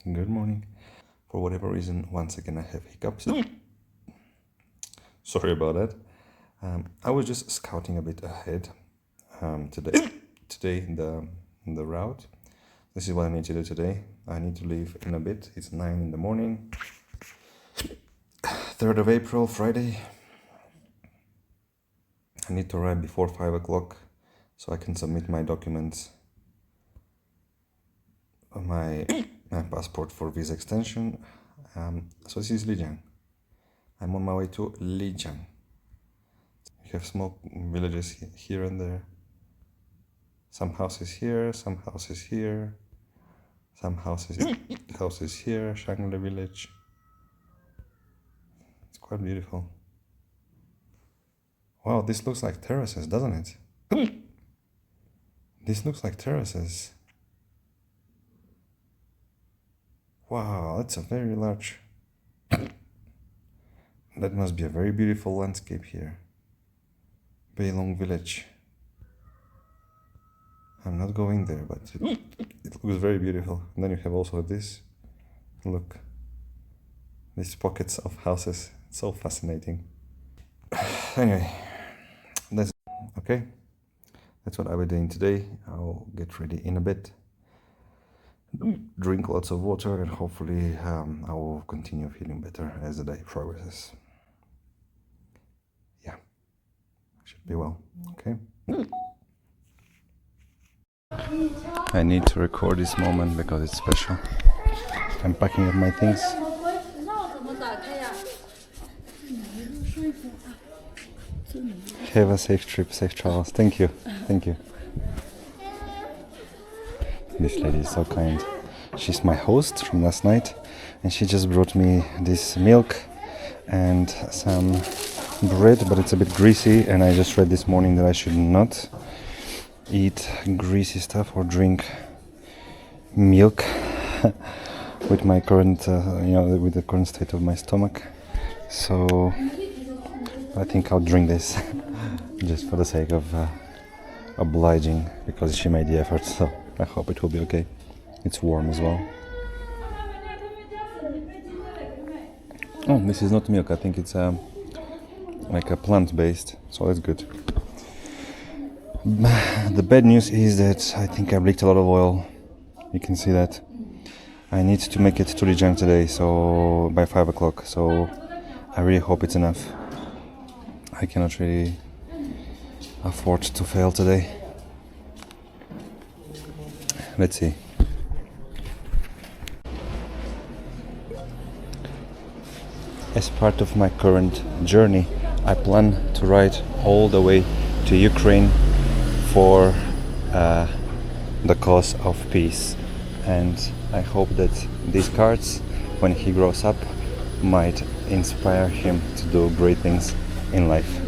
Good morning. For whatever reason, once again I have hiccups. Sorry about that. I was just scouting a bit ahead today in the route. This is what I need to do today. I need to leave in a bit. It's 9 in the morning. 3rd of April, Friday. I need to arrive before 5 o'clock so I can submit my documents, my passport for visa extension. So this is Lijiang. I'm on my way to Lijiang. We have small villages here and there. Some houses here, some houses here, some houses here, Shangri village. It's quite beautiful. Wow, this looks like terraces, doesn't it? This looks like terraces. Wow, that's a very large... That must be a very beautiful landscape here. Beilong village. I'm not going there, but it looks very beautiful. And then you have also this. Look. These pockets of houses. It's so fascinating. Anyway, that's okay. That's what I'll be doing today. I'll get ready in a bit. Drink lots of water and hopefully I will continue feeling better as the day progresses. Yeah, should be well. Okay. I need to record this moment because it's special. I'm packing up my things. Have a safe trip, safe travels. Thank you. Thank you. This lady is so kind. She's my host from last night and she just brought me this milk and some bread, but it's a bit greasy, and I just read this morning that I should not eat greasy stuff or drink milk with my current, with the current state of my stomach. So I think I'll drink this just for the sake of obliging, because she made the effort, so I hope it will be okay. It's warm as well. Oh, this is not milk. I think it's like a plant-based, so that's good. The bad news is that I think I've leaked a lot of oil. You can see that. I need to make it to Lijiang today, so by 5 o'clock. So I really hope it's enough. I cannot really afford to fail today. Let's see. As part of my current journey, I plan to ride all the way to Ukraine for the cause of peace. And I hope that these cards, when he grows up, might inspire him to do great things in life.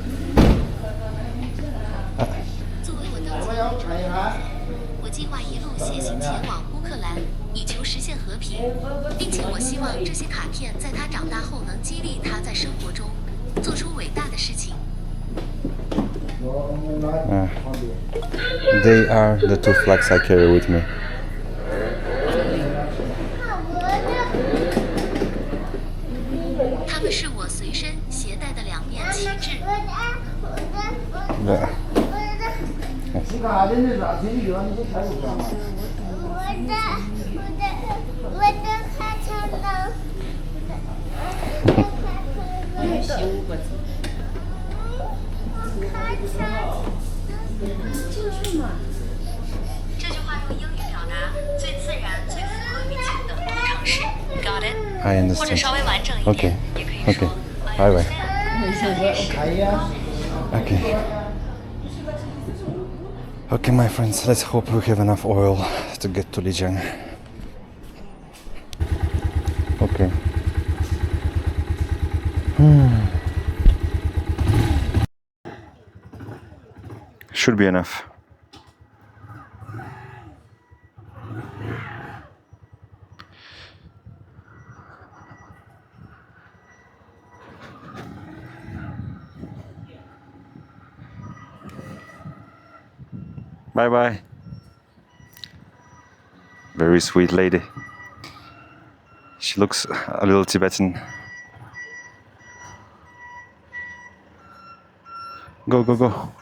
They are the two flags I carry with me. I understand. Okay. Okay. Bye bye. Okay. Okay, my friends, let's hope we have enough oil to get to Lijiang. Okay. Should be enough. Bye bye. Very sweet lady. She looks a little Tibetan. Go, go, go.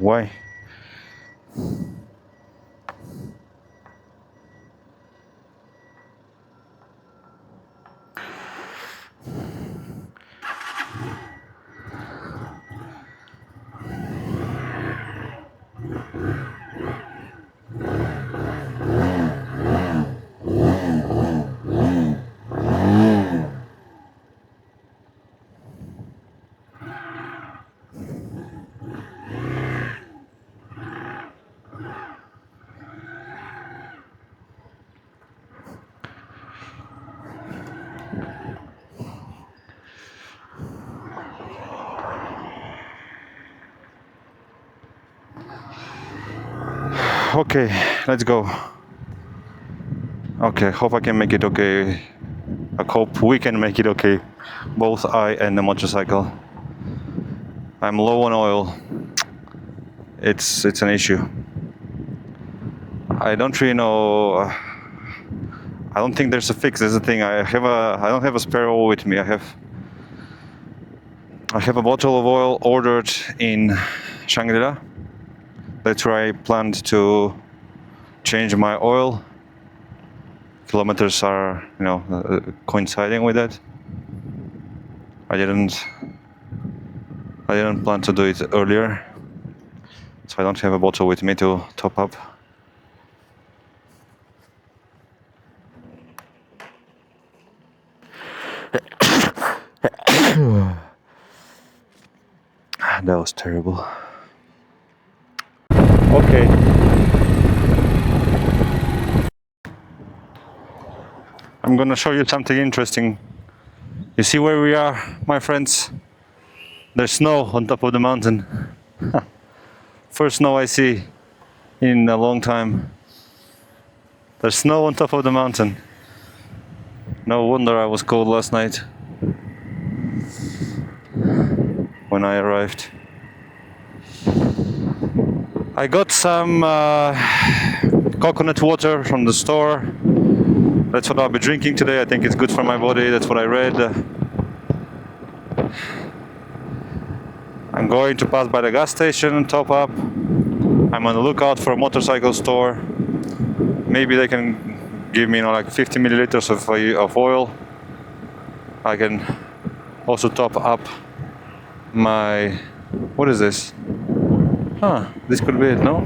Why? Okay, let's go. Okay, hope I can make it okay. I hope we can make it okay. Both I and the motorcycle. I'm low on oil. It's an issue. I don't really know. I don't think there's a fix. That's the thing. I don't have a spare oil with me. I have a bottle of oil ordered in Shangri-La. That's where I planned to change my oil. Kilometers are, coinciding with that. I didn't plan to do it earlier, so I don't have a bottle with me to top up. That was terrible. Okay. I'm gonna show you something interesting. You see where we are, my friends? There's snow on top of the mountain. First snow I see in a long time. There's snow on top of the mountain. No wonder I was cold last night when I arrived. I got some coconut water from the store. That's what I'll be drinking today. I think it's good for my body. That's what I read. I'm going to pass by the gas station and top up. I'm on the lookout for a motorcycle store. Maybe they can give me, like 50 milliliters of oil. I can also top up my... What is this? This could be it, no?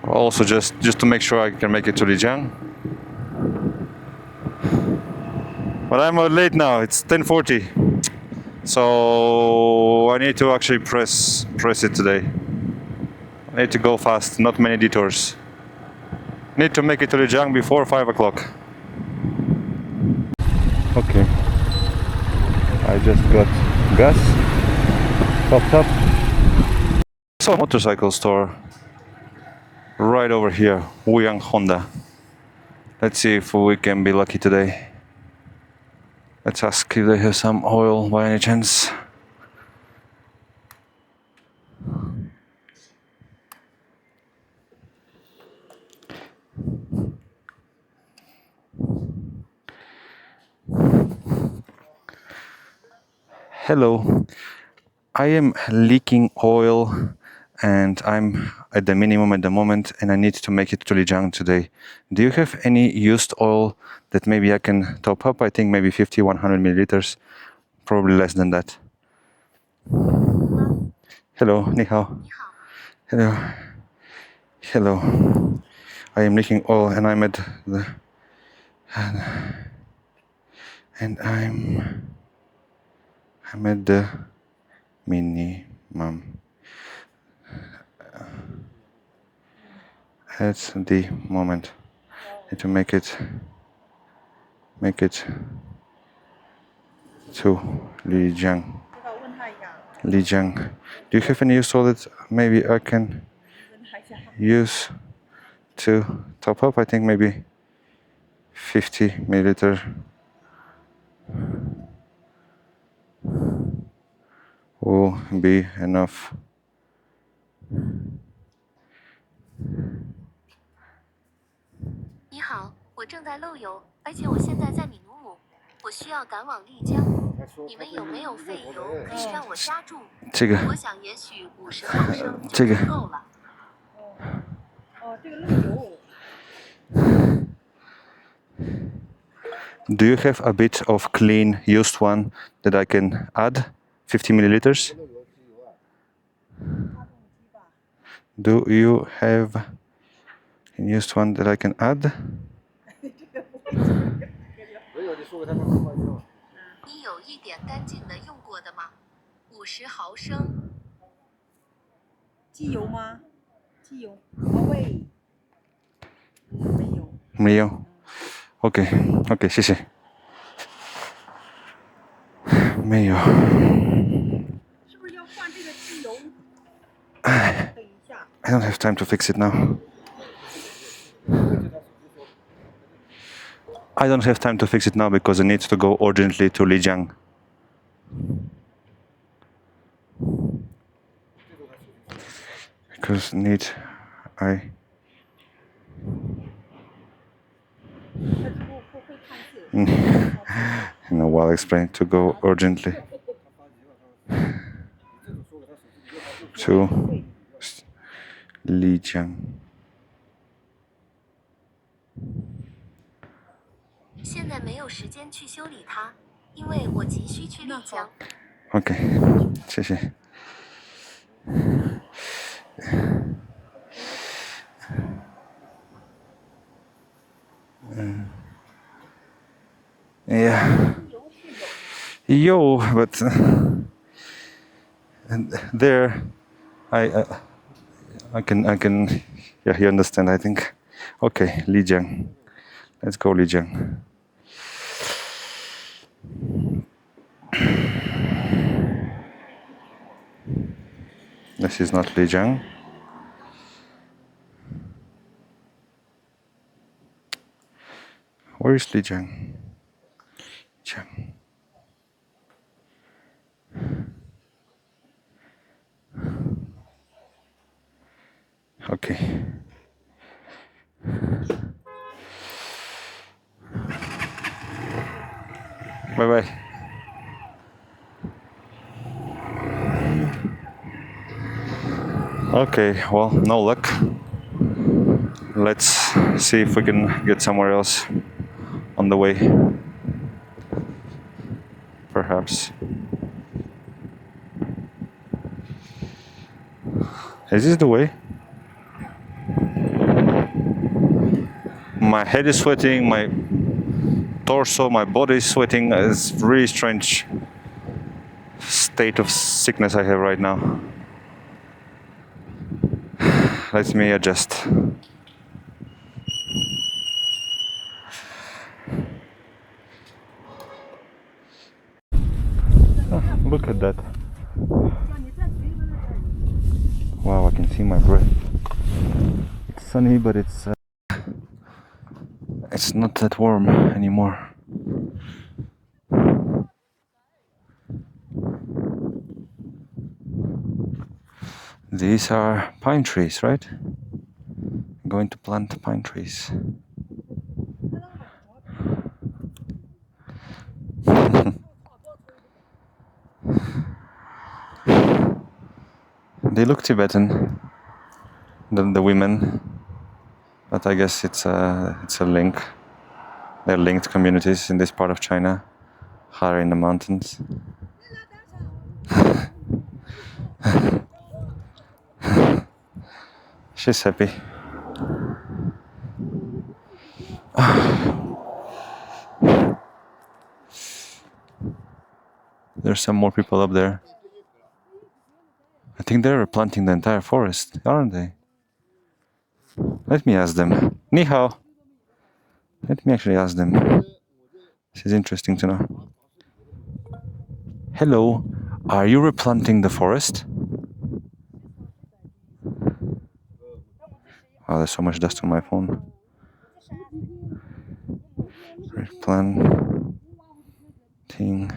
Also just to make sure I can make it to Lijiang. But I'm late now, it's 10:40. So I need to actually press it today. I need to go fast, not many detours. Need to make it to Lijiang before 5 o'clock. Okay. I just got gas, topped up. So motorcycle store right over here, Lijiang Honda. Let's see if we can be lucky today. Let's ask if they have some oil by any chance. Hello, I am leaking oil and I'm at the minimum at the moment and I need to make it to Lijiang today. Do you have any used oil that maybe I can top up? I think maybe 50, 100 milliliters, probably less than that. Hello, ni hao. Hello. Hello. I am leaking oil and I'm at the... And I'm at the minimum. At the moment. Need to make it to Lijiang. Lijiang. Do you have any useful that maybe I can use to top up? I think maybe 50 milliliter will be enough. 你好，我正在漏油，而且我现在在米努姆，我需要赶往丽江。你们有没有废油可以让我加注？这个我想也许50毫升就足够了。这个漏油。 Do you have a bit of clean used one that I can add? 50 milliliters? Do you have a used one that I can add? 你有一点干净的用过的吗？50毫升。机油吗？机油。喂。没有。没有。OK， 谢谢。没有。是不是要换这个机油？哎。等一下。I don't have time to fix it now. I don't have time to fix it now because I need to go urgently to Lijiang. Because I while explaining to go urgently to Lijiang. 现在没有时间去修理它，因为我急需去丽江。OK， 谢谢。Yeah. Yo, but there, I can, yeah, you understand, I think. Okay, Lijiang. Let's go, Lijiang. This is not Lijiang. Where is Lijiang? Lijiang. Okay. Bye-bye. Okay, well, no luck. Let's see if we can get somewhere else on the way. Perhaps. Is this the way? My head is sweating, my torso, my body is sweating. It's a really strange state of sickness I have right now. Let me adjust. Oh, look at that. Wow, I can see my breath. It's sunny, but it's not that warm anymore. These are pine trees, right? I'm going to plant pine trees. They look Tibetan, the women, but I guess it's a link. They're linked communities in this part of China, higher in the mountains. She's happy. There's some more people up there. I think they're planting the entire forest, aren't they? Let me ask them. Ni hao. Let me actually ask them. This is interesting to know. Hello, are you replanting the forest? Oh, there's so much dust on my phone. Replanting.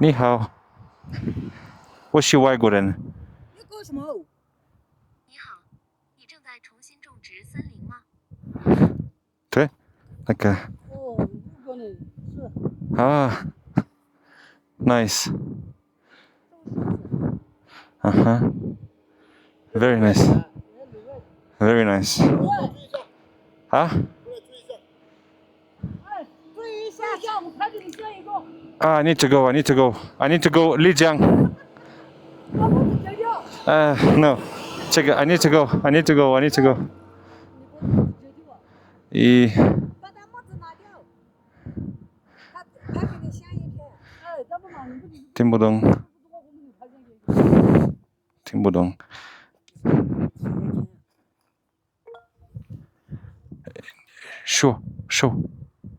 你好，我是外国人。你搞什么？你好，你正在重新种植森林吗？对，那个哦，如果呢是啊，nice。Very nice. Very nice. 啊？哎，注意一下，我看见你这一个，I need to go. I need to go. I need to go. Lijiang. 把帽子摘掉。No. 这个 I need to go. I need to go. I need to go. 一。把他帽子拿掉。他给你下一片。哎，这不嘛，你不是。听不懂。听不懂。说。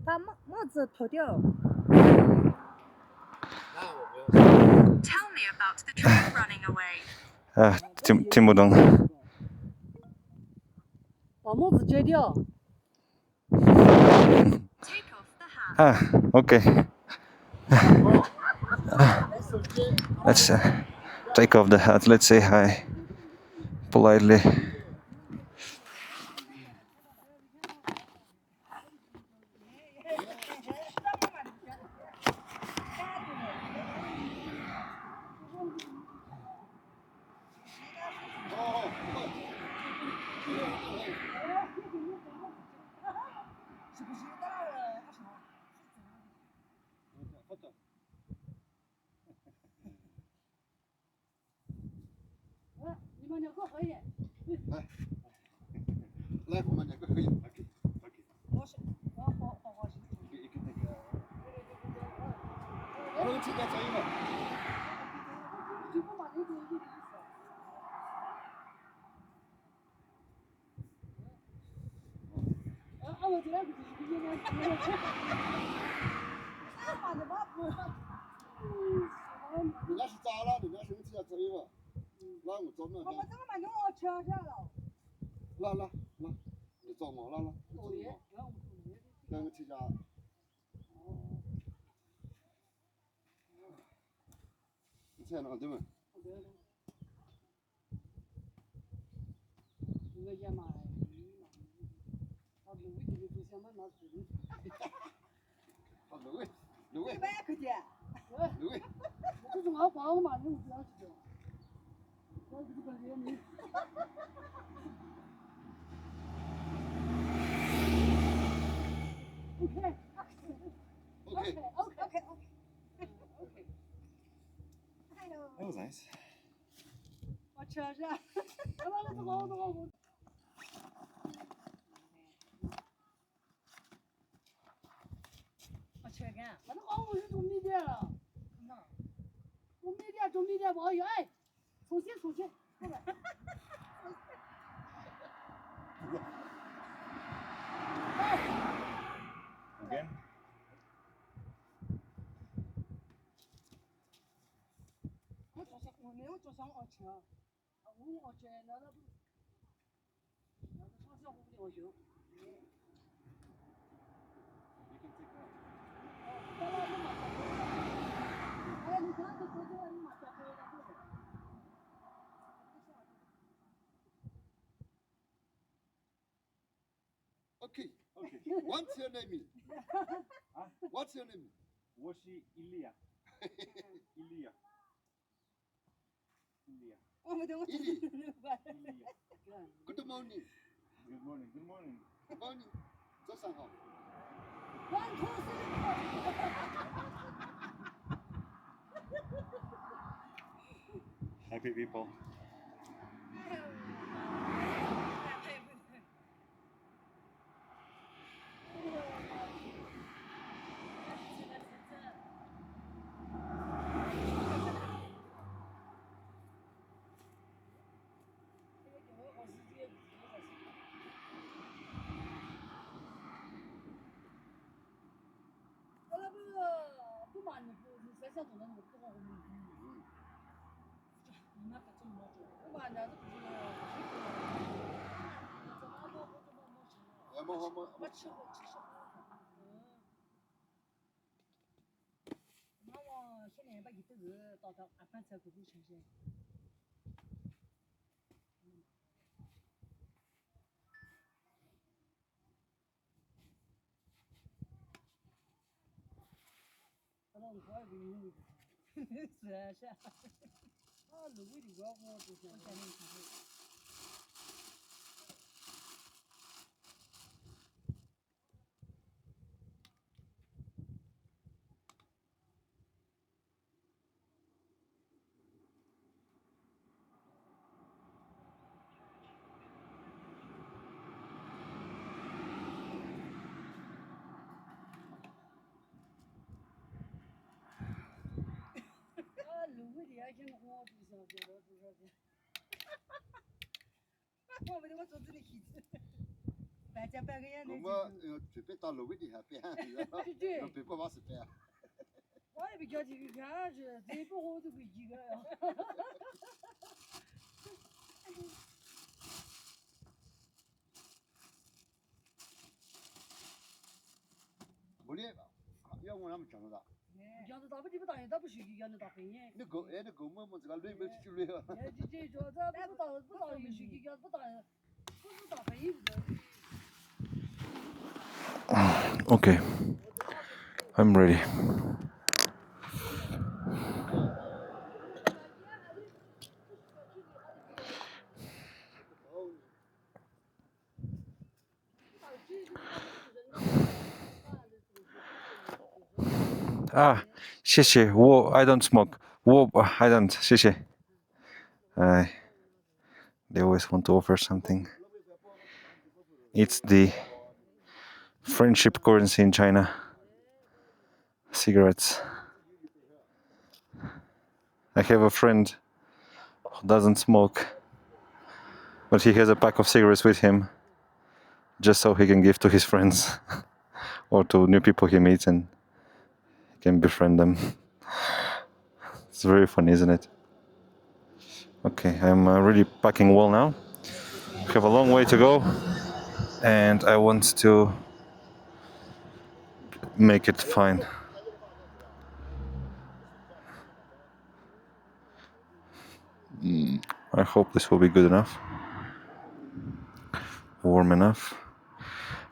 把帽子脱掉。Tell me about the train running away. 听不懂。把帽子摘掉。Take off the hat. Okay. Let's take off the hat. Let's say hi politely. That was nice. 我车上。我车干。我那黄是种米店了。种米店不好用，哎，重新。Again? 我没有坐上我车，我觉得那不，那个超市我不我修。哎，你看这车子，你妈小黑的这个。Okay. What's your name? What's your name? 我是Ilya. Ilya. 我们等我。Ili. Good morning. Good morning. Good morning. 早上好。1, 2, 3. Happy people. 像懂得我不光你妈可这么多，我把娘子不是要么我吃过吃少。妈妈现在把一头是到阿班车过过城市。我也不用的，是啊是啊，啊，路尾的我不想。路尾的也行，我不想，我不想。我为了我做这里戏子，半天半个眼的。我准备到路尾底下编，对。别不往是编。我也不叫这个看是，这不我都会几个呀。没得，要我他们讲的啥？讲的大不地不大，也大不学，讲的大分眼。那狗么这个累没去累啊？这说这不大有学，讲不大，不是大分眼不。Okay, I'm ready. Ah, 谢谢. I don't smoke. I don't. 谢谢. They always want to offer something. It's the friendship currency in China. Cigarettes. I have a friend who doesn't smoke, but he has a pack of cigarettes with him just so he can give to his friends or to new people he meets and he can befriend them. It's very funny, isn't it? Okay, I'm really packing well now. We have a long way to go and I want to make it fine. I hope this will be good enough. Warm enough.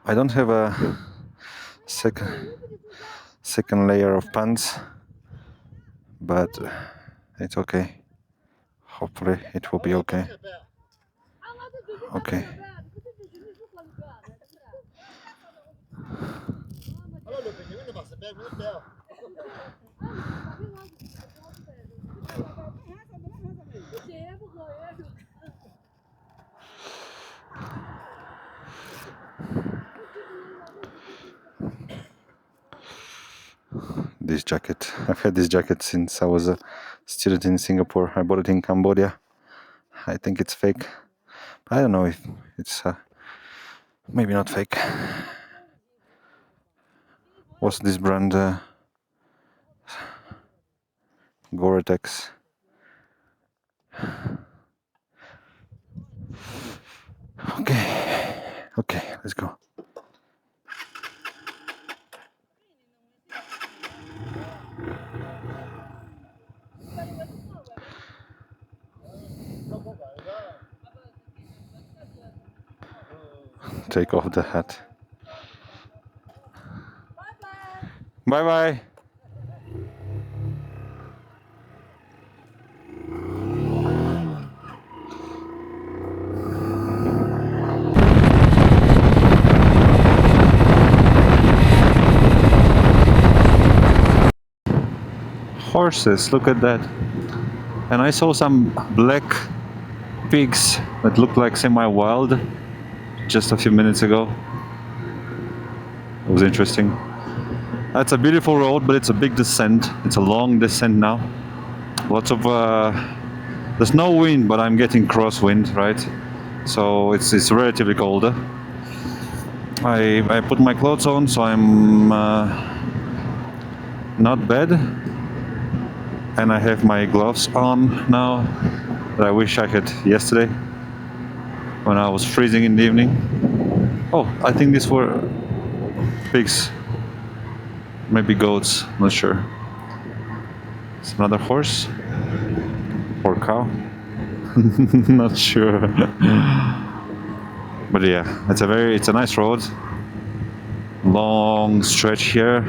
I don't have a second layer of pants, but it's okay. Hopefully it will be okay. Okay. This jacket. I've had this jacket since I was a student in Singapore. I bought it in Cambodia. I think it's fake. I don't know if it's maybe not fake. What's this brand? Gore-Tex. Okay, let's go. Take off the hat. Bye bye. Horses, look at that. And I saw some black pigs that looked like semi-wild just a few minutes ago. It was interesting. That's a beautiful road, but it's a big descent. It's a long descent now. Lots of there's no wind, but I'm getting crosswind, right? So it's relatively colder. I put my clothes on, so I'm not bad. And I have my gloves on now that I wish I had yesterday when I was freezing in the evening. Oh, I think these were pigs. Maybe goats, not sure. It's another horse or cow. Not sure. But yeah, it's a nice road. Long stretch here.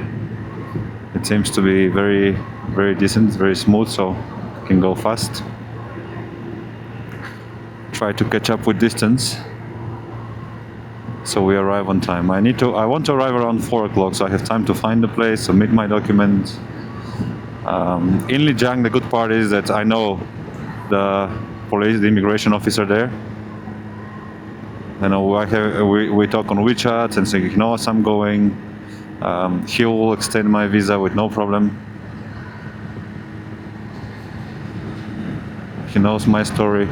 It seems to be very, very decent, very smooth, so I can go fast. Try to catch up with distance, so we arrive on time. I want to arrive around 4 o'clock, so I have time to find the place, submit my documents. In Lijiang, the good part is that I know the police, the immigration officer there. I know we talk on WeChat and say he knows I'm going. He will extend my visa with no problem. He knows my story.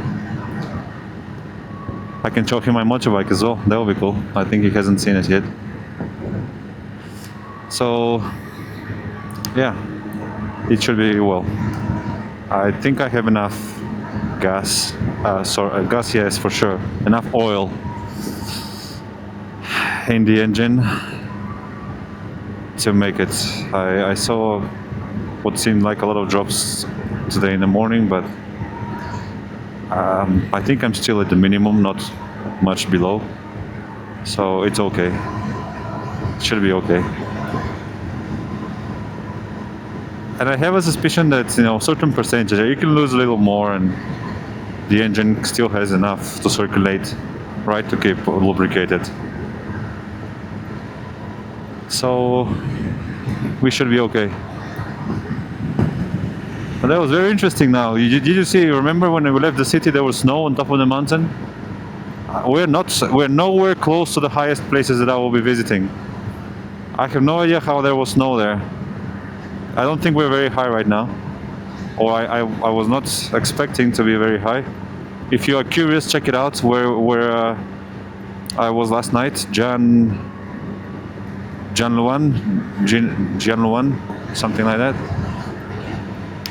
I can show him my motorbike as well. That will be cool. I think he hasn't seen it yet. So yeah, it should be well. I think I have enough gas. Gas, yes, for sure. Enough oil in the engine to make it. I saw what seemed like a lot of drops today in the morning, but I think I'm still at the minimum, not much below, so it's okay. It should be okay. And I have a suspicion that, you know, certain percentage you can lose a little more and the engine still has enough to circulate, right, to keep lubricated. So we should be okay. But that was very interesting. Now, did you see? Remember when we left the city, there was snow on top of the mountain. We're nowhere close to the highest places that I will be visiting. I have no idea how there was snow there. I don't think we're very high right now, or I was not expecting to be very high. If you are curious, check it out. Where I was last night, Jianluan, something like that.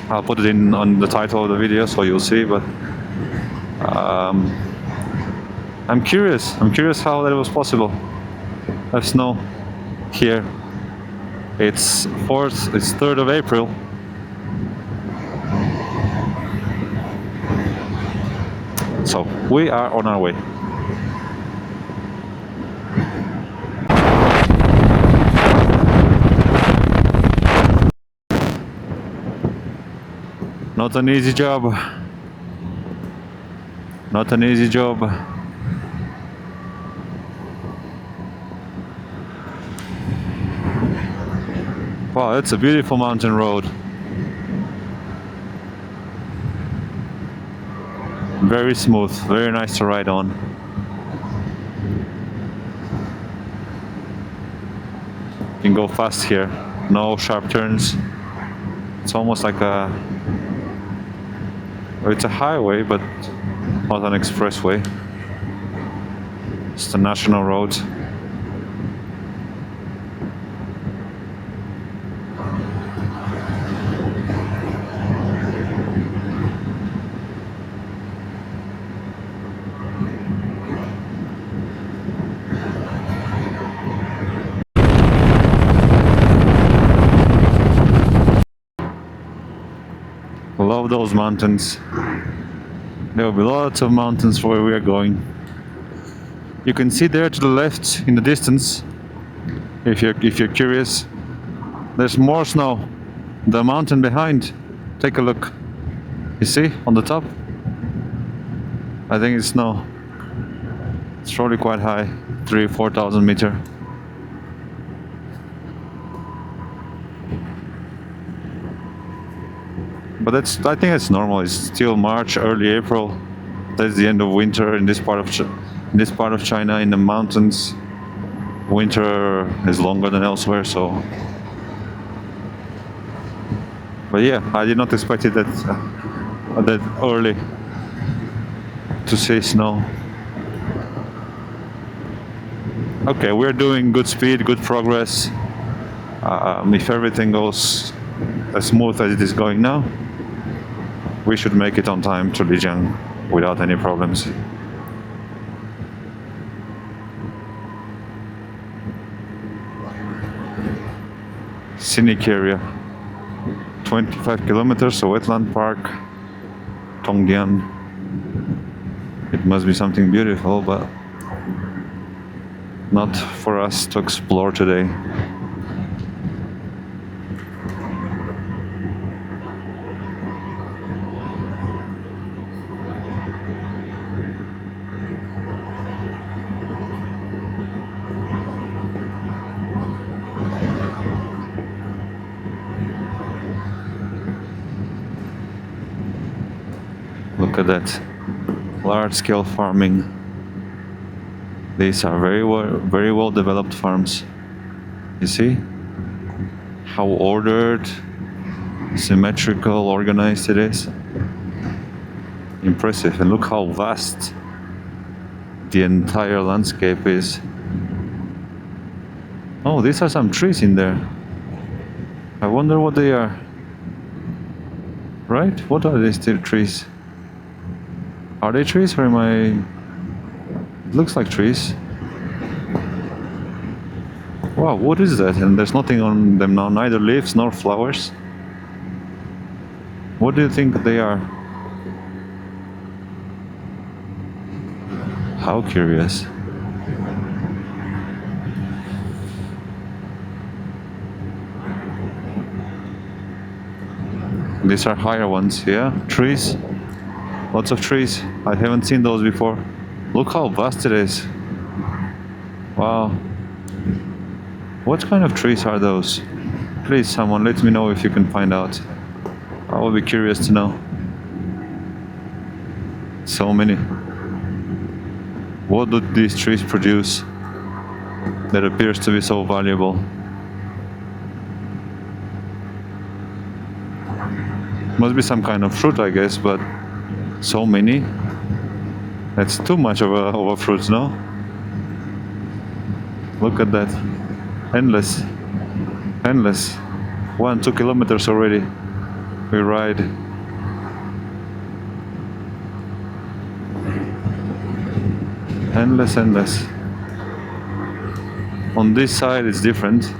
I'll put it on the title of the video so you'll see. But I'm curious. I'm curious how that was possible. Have snow here. It's 3rd of April. So we are on our way. Not an easy job. Not an easy job. Wow, that's a beautiful mountain road. Very smooth, very nice to ride on. You can go fast here, no sharp turns. It's almost like it's a highway, but not an expressway. It's a national road. Love those mountains. There will be lots of mountains where we are going. You can see there to the left in the distance, if you're curious, there's more snow. The mountain behind, take a look. You see on the top? I think it's snow. It's probably quite high, 3,000-4,000 meters. But I think it's normal. It's still March, early April. That's the end of winter in this part of China. In the mountains, winter is longer than elsewhere. So, but yeah, I did not expect it that early to see snow. Okay, we're doing good speed, good progress. If everything goes as smooth as it is going now, we should make it on time to Lijiang without any problems. Scenic area, 25 kilometers, a wetland park, Tongdian. It must be something beautiful, but not for us to explore today. Look at that, large-scale farming. These are very well developed farms. You see how ordered, symmetrical, organized it is. Impressive. And look how vast the entire landscape is. Oh, these are some trees in there. I wonder what they are. Right? What are these still trees? Are they trees or am I... It looks like trees. Wow, what is that? And there's nothing on them now, neither leaves nor flowers. What do you think they are? How curious. These are higher ones, yeah? Trees. Lots of trees. I haven't seen those before. Look how vast it is. Wow. What kind of trees are those? Please, someone let me know if you can find out. I will be curious to know. So many. What do these trees produce that appears to be so valuable? Must be some kind of fruit, I guess, but so many. That's too much of a fruit, no? Look at that. Endless. Endless. 1-2 kilometers already. We ride. Endless, endless. On this side it's different.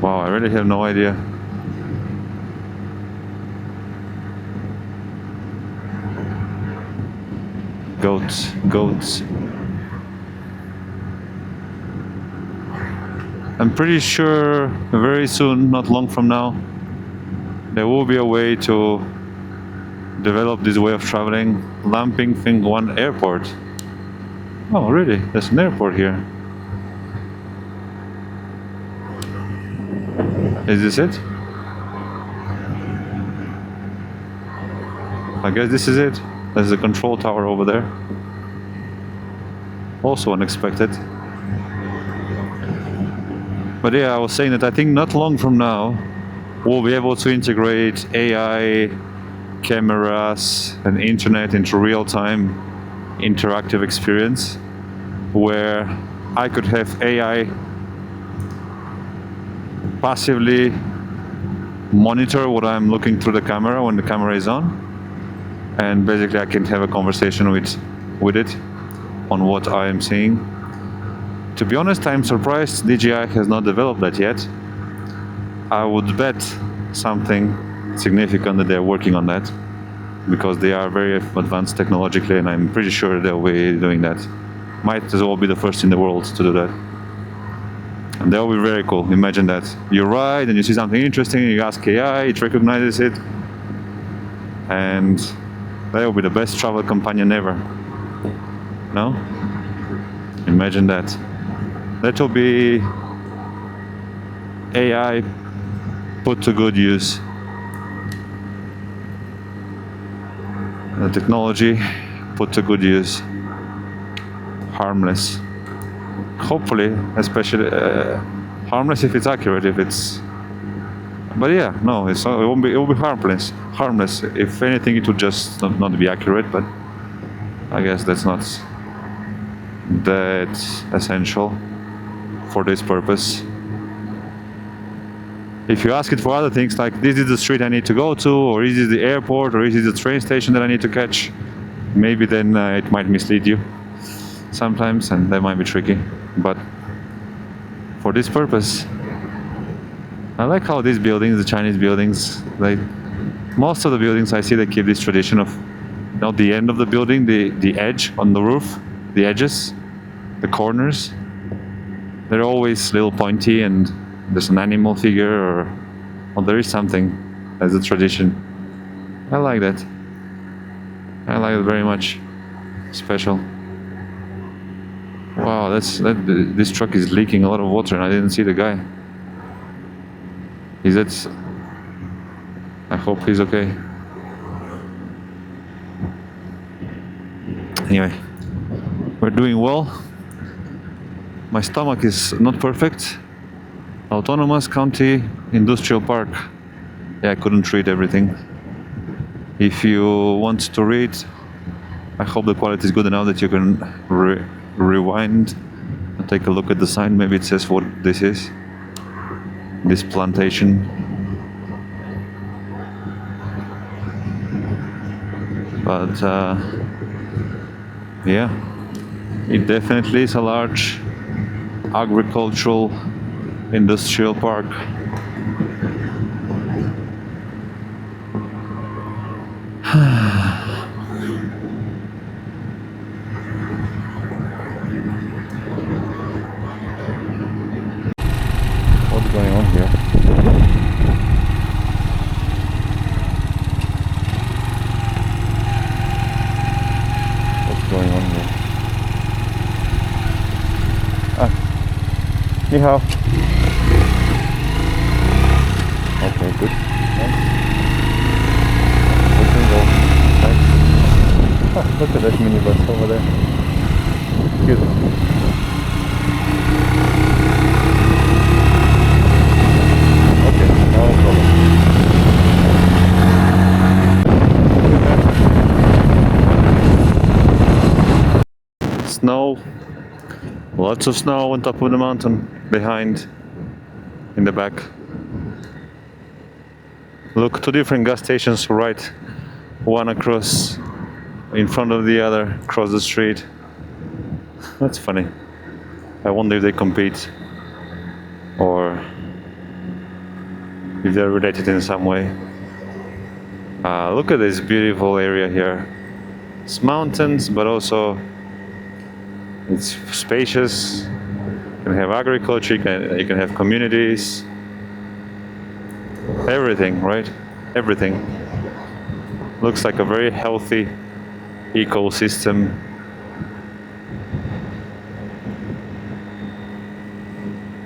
Wow, I really have no idea. Goats, goats. I'm pretty sure very soon, not long from now, there will be a way to develop this way of traveling. Lanping Thing 1 airport. Oh, really? There's an airport here. Is this it? I guess this is it. There's a control tower over there. Also unexpected. But yeah, I was saying that I think not long from now we'll be able to integrate AI, cameras and internet into real-time interactive experience where I could have AI passively monitor what I'm looking through the camera when the camera is on, and basically I can have a conversation with it on what I am seeing. To be honest, I'm surprised DJI has not developed that yet. I would bet something significant that they're working on that, because they are very advanced technologically, and I'm pretty sure they'll be doing that. Might as well be the first in the world to do that. And that will be very cool. Imagine that. You ride and you see something interesting, you ask AI, it recognizes it, and that will be the best travel companion ever. No? Imagine that. That will be AI put to good use. The technology put to good use. Harmless. Hopefully, especially harmless if it's accurate, if it's... But yeah, no, it won't be. It will be harmless. Harmless. If anything, it would just not be accurate. But I guess that's not that essential. for this purpose. If you ask it for other things, like this is the street I need to go to, or is it the airport, or is it the train station that I need to catch, maybe then it might mislead you sometimes, and that might be tricky. But for this purpose, I like how these buildings, the Chinese buildings, like most of the buildings I see, they keep this tradition of, you know, the end of the building, the edge on the roof, the edges, the corners, they're always a little pointy, and there's an animal figure, or there is something as a tradition. I like that. I like it very much. Special. Wow, this truck is leaking a lot of water, and I didn't see the guy. Is that? I hope he's okay. Anyway, we're doing well. My stomach is not perfect. Autonomous County Industrial Park. Yeah, I couldn't read everything. If you want to read, I hope the quality is good enough that you can rewind and take a look at the sign. Maybe it says what this is. This plantation. But yeah, it definitely is a large agricultural industrial park. What's going on here? What's going on here? Ah, 你好. Okay, good. Thanks. We can go. Thanks. Ah, look at that minibus over there. Cute. Okay, no problem. Snow. Lots of snow on top of the mountain, behind, in the back. Look, two different gas stations right, one across, in front of the other, across the street. That's funny. I wonder if they compete, or if they're related in some way. Look at this beautiful area here. It's mountains, but also it's spacious. You can have agriculture, you can have communities. Everything, right? Everything. Looks like a very healthy ecosystem.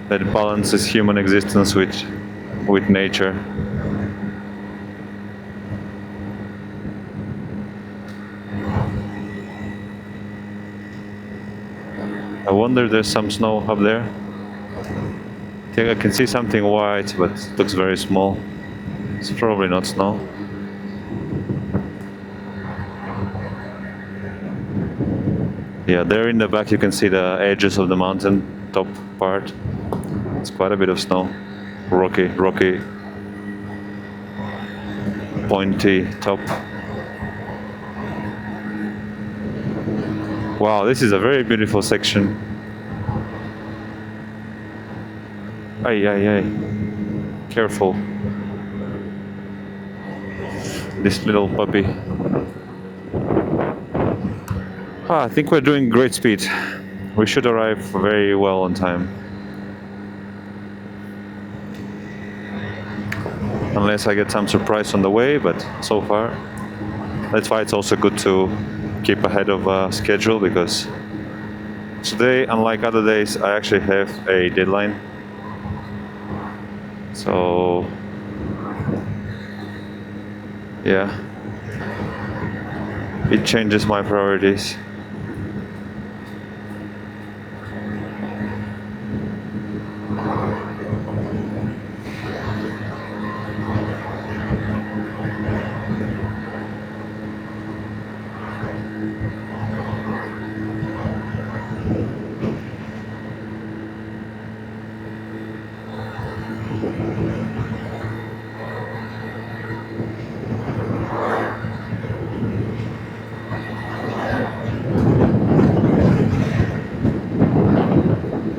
That balances human existence with nature. I wonder if there's some snow up there. I think I can see something white, but it looks very small. It's probably not snow. Yeah, there in the back you can see the edges of the mountain, top part. It's quite a bit of snow. Rocky, pointy top. Wow, this is a very beautiful section. Ay. Careful. This little puppy. I think we're doing great speed. We should arrive very well on time. Unless I get some surprise on the way, but so far. That's why it's also good to keep ahead of schedule, because today, unlike other days, I actually have a deadline. So yeah, it changes my priorities.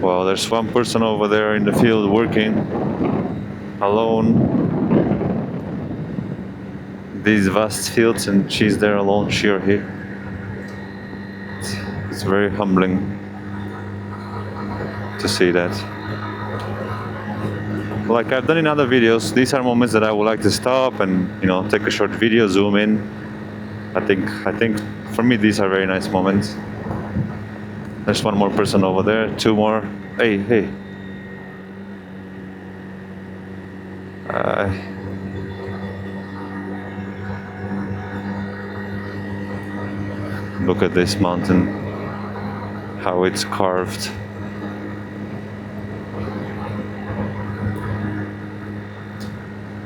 Well, there's one person over there in the field working alone. These vast fields, and she's there alone, she or he. It's very humbling to see that. Like I've done in other videos, these are moments that I would like to stop and, you know, take a short video, zoom in. I think for me these are very nice moments. There's one more person over there, two more. Hey. Look at this mountain, how it's carved.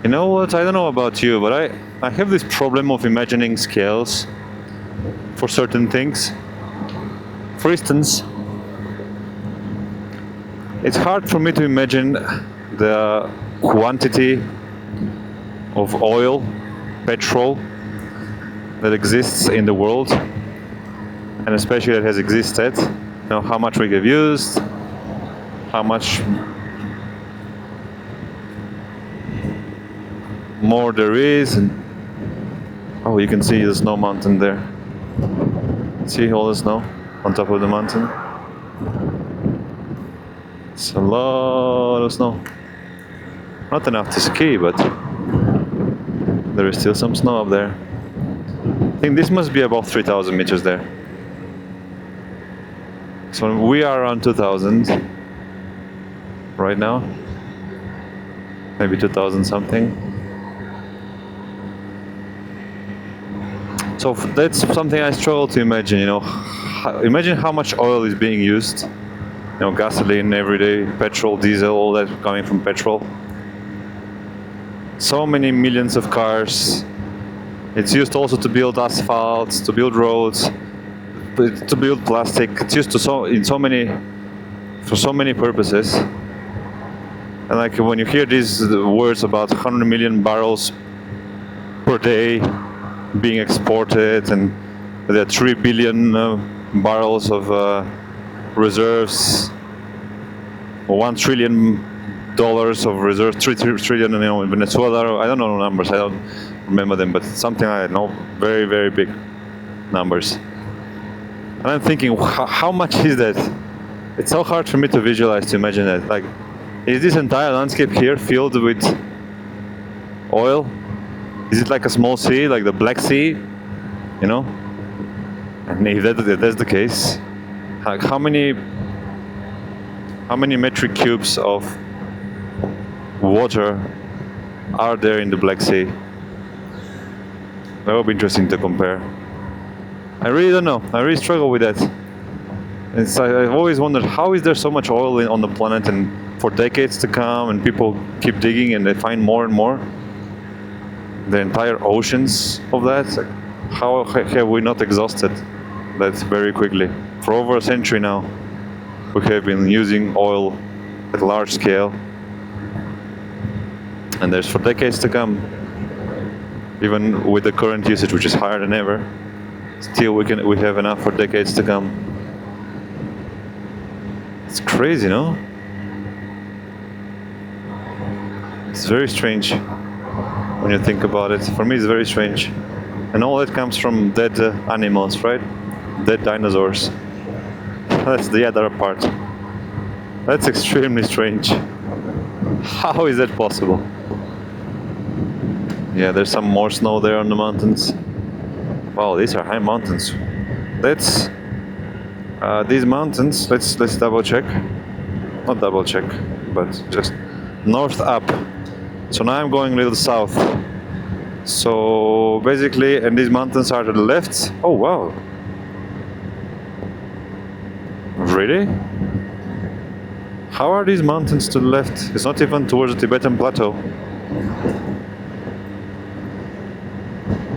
You know what, I don't know about you, but I have this problem of imagining scales for certain things. For instance, it's hard for me to imagine the quantity of oil, petrol that exists in the world, and especially that has existed. You know, how much we have used, how much more there is, and oh, you can see the snow mountain there. See all the snow on top of the mountain? It's a lot of snow. Not enough to ski, but there is still some snow up there. I think this must be about 3,000 meters there. So we are around 2,000 right now. Maybe 2,000 something. So that's something I struggle to imagine, you know. Imagine how much oil is being used. You know, gasoline every day, petrol, diesel, all that coming from petrol. So many millions of cars. It's used also to build asphalt, to build roads, to build plastic. It's used to for so many purposes. And like when you hear these words about 100 million barrels per day being exported, and there are 3 billion barrels of reserves, $1 trillion of reserves, 3 trillion, you know, in Venezuela. I don't know the numbers, I don't remember them, but something I know, very, very big numbers. And I'm thinking, how much is that? It's so hard for me to visualize, to imagine that. Like, is this entire landscape here filled with oil? Is it like a small sea, like the Black Sea? You know? And if that's the case, like how many metric cubes of water are there in the Black Sea? That would be interesting to compare. I really don't know. I really struggle with that. I've always wondered, how is there so much oil on the planet, and for decades to come, and people keep digging and they find more and more? The entire oceans of that? How have we not exhausted that very quickly? For over a century now, we have been using oil at a large scale, and there's for decades to come. Even with the current usage, which is higher than ever, still we have enough for decades to come. It's crazy, no? It's very strange when you think about it. For me, it's very strange. And all that comes from dead animals, right? Dead dinosaurs. That's the other part. That's extremely strange. How is that possible? Yeah, there's some more snow there on the mountains. Wow, these are high mountains. Let's these mountains, let's double check. Not double check, but just north up. So now I'm going a little south. So basically, and these mountains are to the left. Oh wow. Really? How are these mountains to the left? It's not even towards the Tibetan plateau.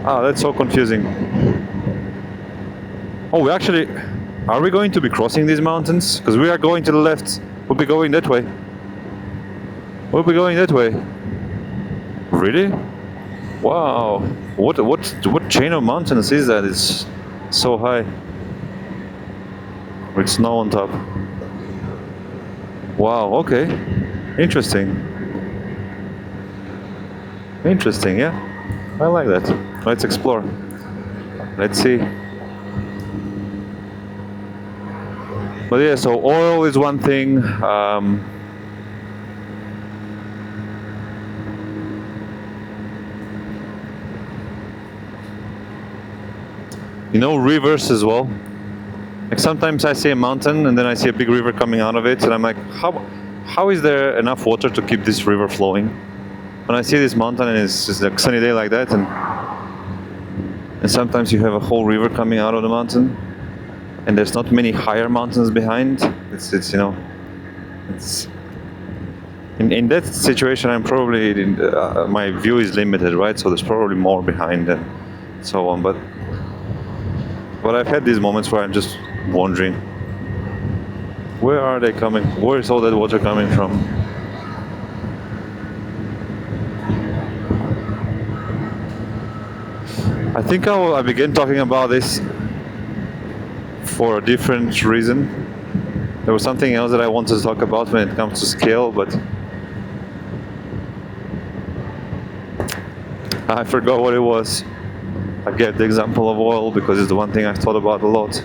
Ah, that's so confusing. Oh, are we going to be crossing these mountains? Because we are going to the left. We'll be going that way. We'll be going that way. Really? Wow. What chain of mountains is that? It's so high. With snow on top. Wow, okay. Interesting. Interesting, yeah. I like that. Let's explore. Let's see. But yeah, so oil is one thing. You know, rivers as well. Like sometimes I see a mountain and then I see a big river coming out of it, and I'm like, how is there enough water to keep this river flowing? When I see this mountain and it's just a sunny day like that, and sometimes you have a whole river coming out of the mountain, and there's not many higher mountains behind. It's you know, it's in that situation I'm probably my view is limited, right? So there's probably more behind and so on, but I've had these moments where I'm just wondering, where are they coming? Where is all that water coming from? I think I began talking about this for a different reason. There was something else that I wanted to talk about when it comes to scale, but I forgot what it was. I gave the example of oil because it's the one thing I've thought about a lot.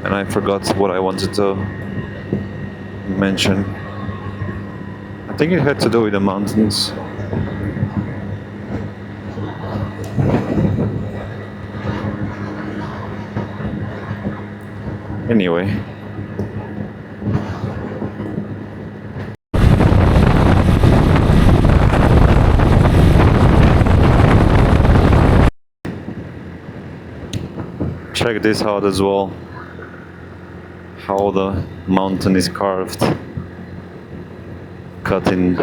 And I forgot what I wanted to mention. I think it had to do with the mountains. Anyway. Check this out as well. How the mountain is carved, cut in.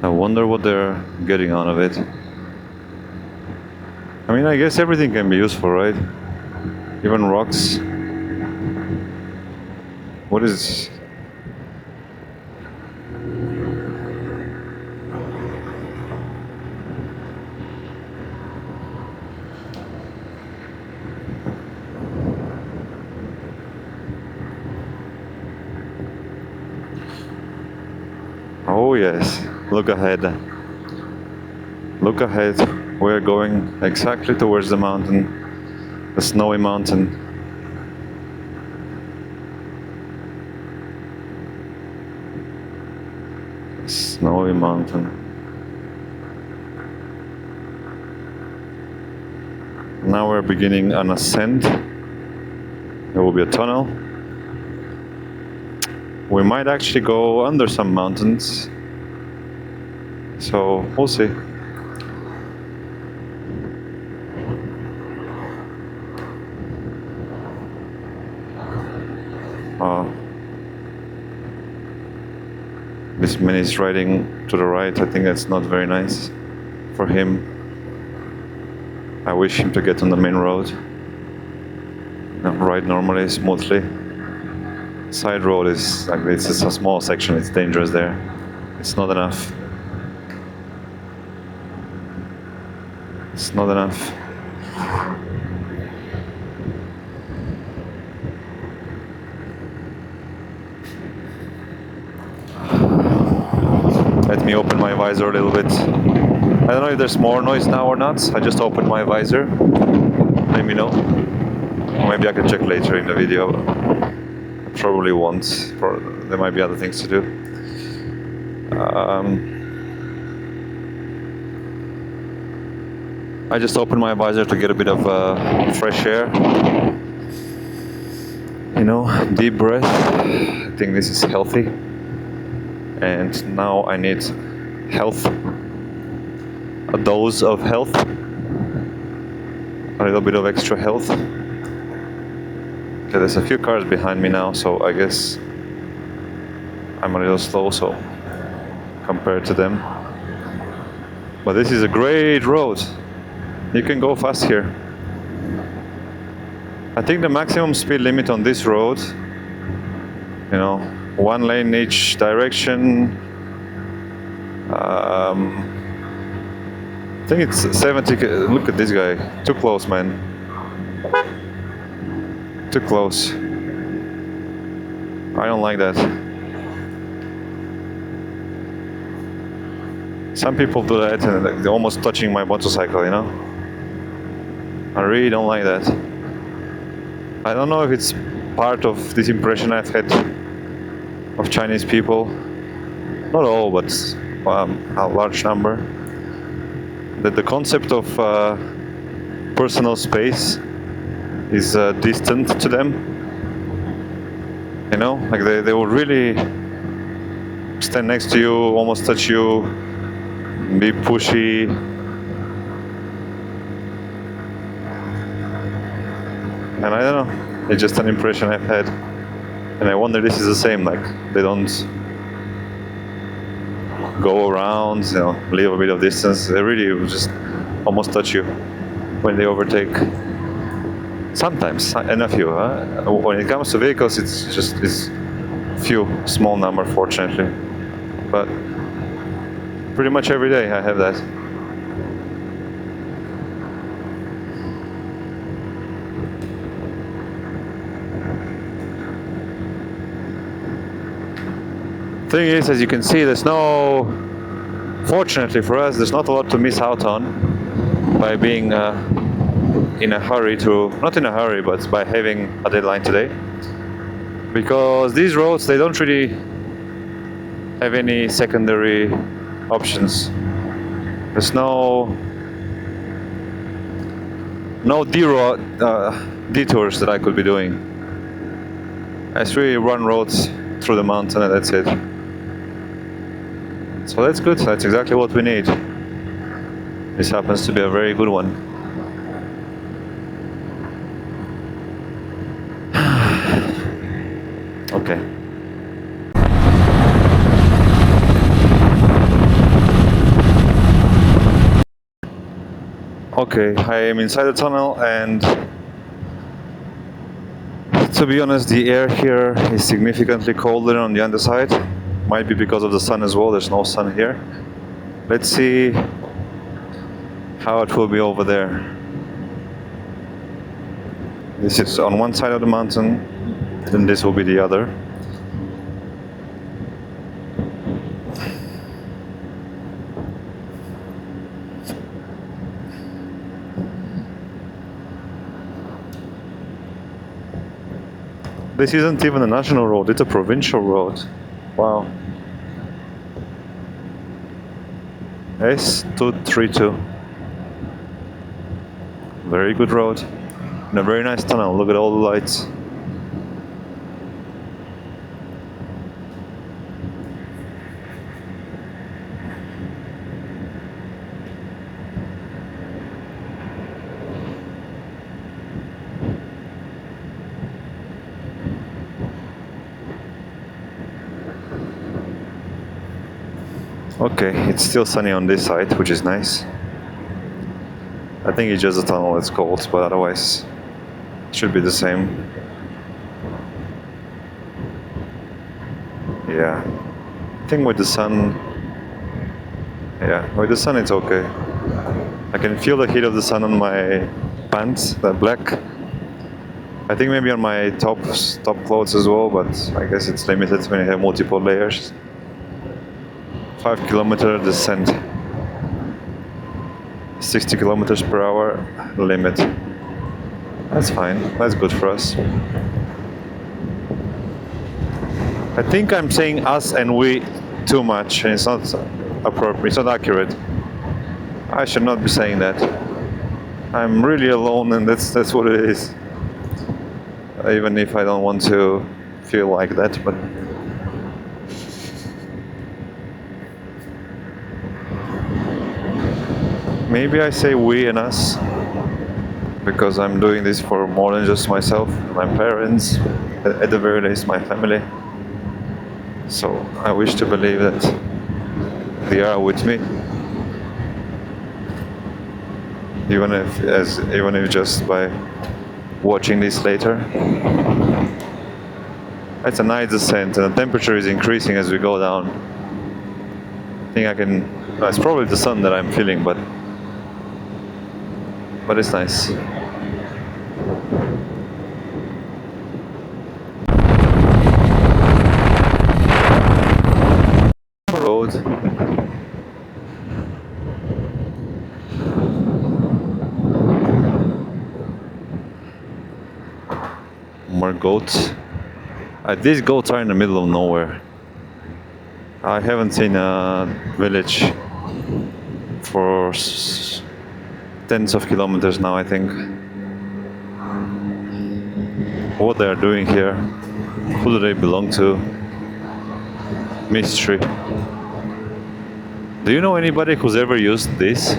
I wonder what they're getting out of it. I mean, I guess everything can be useful, right? Even rocks. What is... Oh yes, look ahead. Look ahead. We're going exactly towards the mountain, the snowy mountain. Snowy mountain. Now we're beginning an ascent. There will be a tunnel. We might actually go under some mountains. So we'll see. This man is riding to the right. I think that's not very nice for him. I wish him to get on the main road. Ride normally, smoothly. Side road is like this. It's a small section. It's dangerous there. It's not enough. It's not enough. Let me open my visor a little bit. I don't know if there's more noise now or not. I just opened my visor. Let me know. Or maybe I can check later in the video. I probably won't. There might be other things to do. I just opened my visor to get a bit of fresh air. You know, deep breath. I think this is healthy. And now I need health, a dose of health, a little bit of extra health. Okay, there's a few cars behind me now, so I guess I'm a little slow, so compared to them. But this is a great road. You can go fast here. I think the maximum speed limit on this road You know, one lane each direction. I think it's 70. Look at this guy. Too close, man. Too close. I don't like that. Some people do that and they're almost touching my motorcycle, you know? I really don't like that. I don't know if it's part of this impression I've had of Chinese people. Not all, but a large number. That the concept of personal space is distant to them. You know, like they will really stand next to you, almost touch you, be pushy. And I don't know, it's just an impression I've had. And I wonder this is the same, like they don't go around, you know, leave a bit of distance. They really will just almost touch you when they overtake. Sometimes, and a few. When it comes to vehicles, it's few, small number, fortunately. But pretty much every day I have that. Thing is, as you can see, fortunately for us, there's not a lot to miss out on by being in a hurry not in a hurry, but by having a deadline today. Because these roads, they don't really have any secondary options. There's no detours that I could be doing. It's really run roads through the mountain and that's it. So that's good, that's exactly what we need. This happens to be a very good one. Okay. Okay, I am inside the tunnel and to be honest, the air here is significantly colder than on the underside. Might be because of the sun as well, there's no sun here. Let's see how it will be over there. This is on one side of the mountain, then this will be the other. This isn't even a national road, it's a provincial road. Wow. S232. Very good road. And a very nice tunnel, look at all the lights. Okay, it's still sunny on this side, which is nice. I think it's just the tunnel that's cold, but otherwise it should be the same. Yeah, I think with the sun, with the sun it's okay. I can feel the heat of the sun on my pants, the black. I think maybe on my top clothes as well, but I guess it's limited when you have multiple layers. 5-kilometer descent, 60 kilometers per hour limit. That's fine, that's good for us. I think I'm saying us and we too much, and it's not appropriate, it's not accurate. I should not be saying that. I'm really alone, and that's what it is. Even if I don't want to feel like that, but maybe I say we and us because I'm doing this for more than just myself, my parents, at the very least my family. So I wish to believe that they are with me, even if just by watching this later. It's a nice descent, and the temperature is increasing as we go down. I think I can. It's probably the sun that I'm feeling, but it's nice. Road. More goats. These goats are in the middle of nowhere. I haven't seen a village for tens of kilometers now, I think. What they are doing here, who do they belong to? Mystery. Do you know anybody who's ever used this?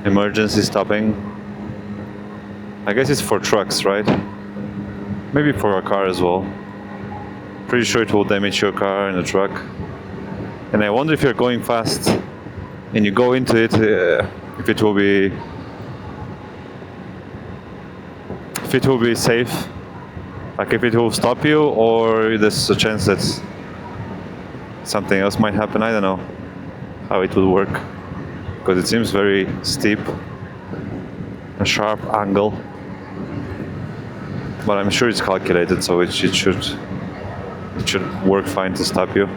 Emergency stopping? I guess it's for trucks, right? Maybe for a car as well. Pretty sure it will damage your car and a truck. And I wonder if you're going fast and you go into it, if it will be safe, like if it will stop you, or there's a chance that something else might happen. I don't know how it would work, because it seems very steep, a sharp angle. But I'm sure it's calculated, so it should work fine to stop you.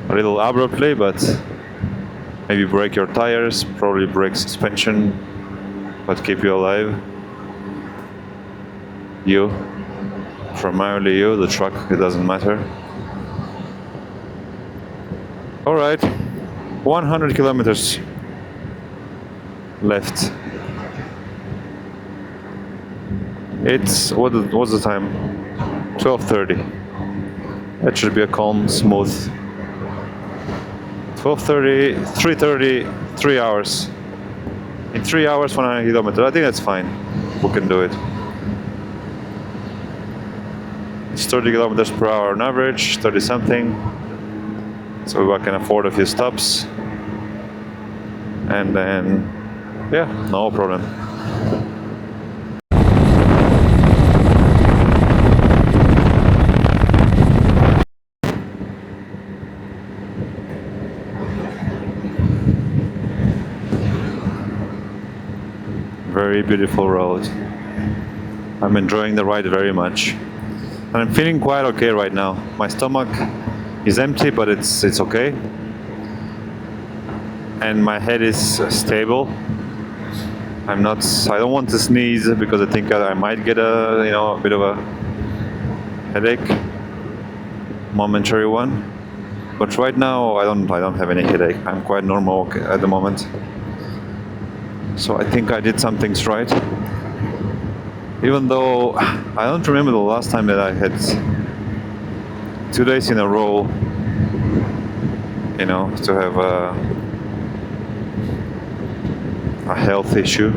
A little abruptly, but maybe break your tires, probably break suspension, but keep you alive. You, primarily you, the truck, it doesn't matter. Alright, 100 kilometers left. It's, what's the time? 12:30. That should be a calm, smooth. 12:30, 3:30, 3 hours. In 3 hours, 100 kilometers. I think that's fine. We can do it. It's 30 kilometers per hour on average, 30 something. So I can afford a few stops. And then, yeah, no problem. Very beautiful road. I'm enjoying the ride very much. And I'm feeling quite okay right now. My stomach is empty, but it's okay. And my head is stable. I don't want to sneeze because I think I might get a bit of a headache. Momentary one. But right now I don't have any headache. I'm quite normal at the moment. So I think I did some things right. Even though I don't remember the last time that I had 2 days in a row, to have a health issue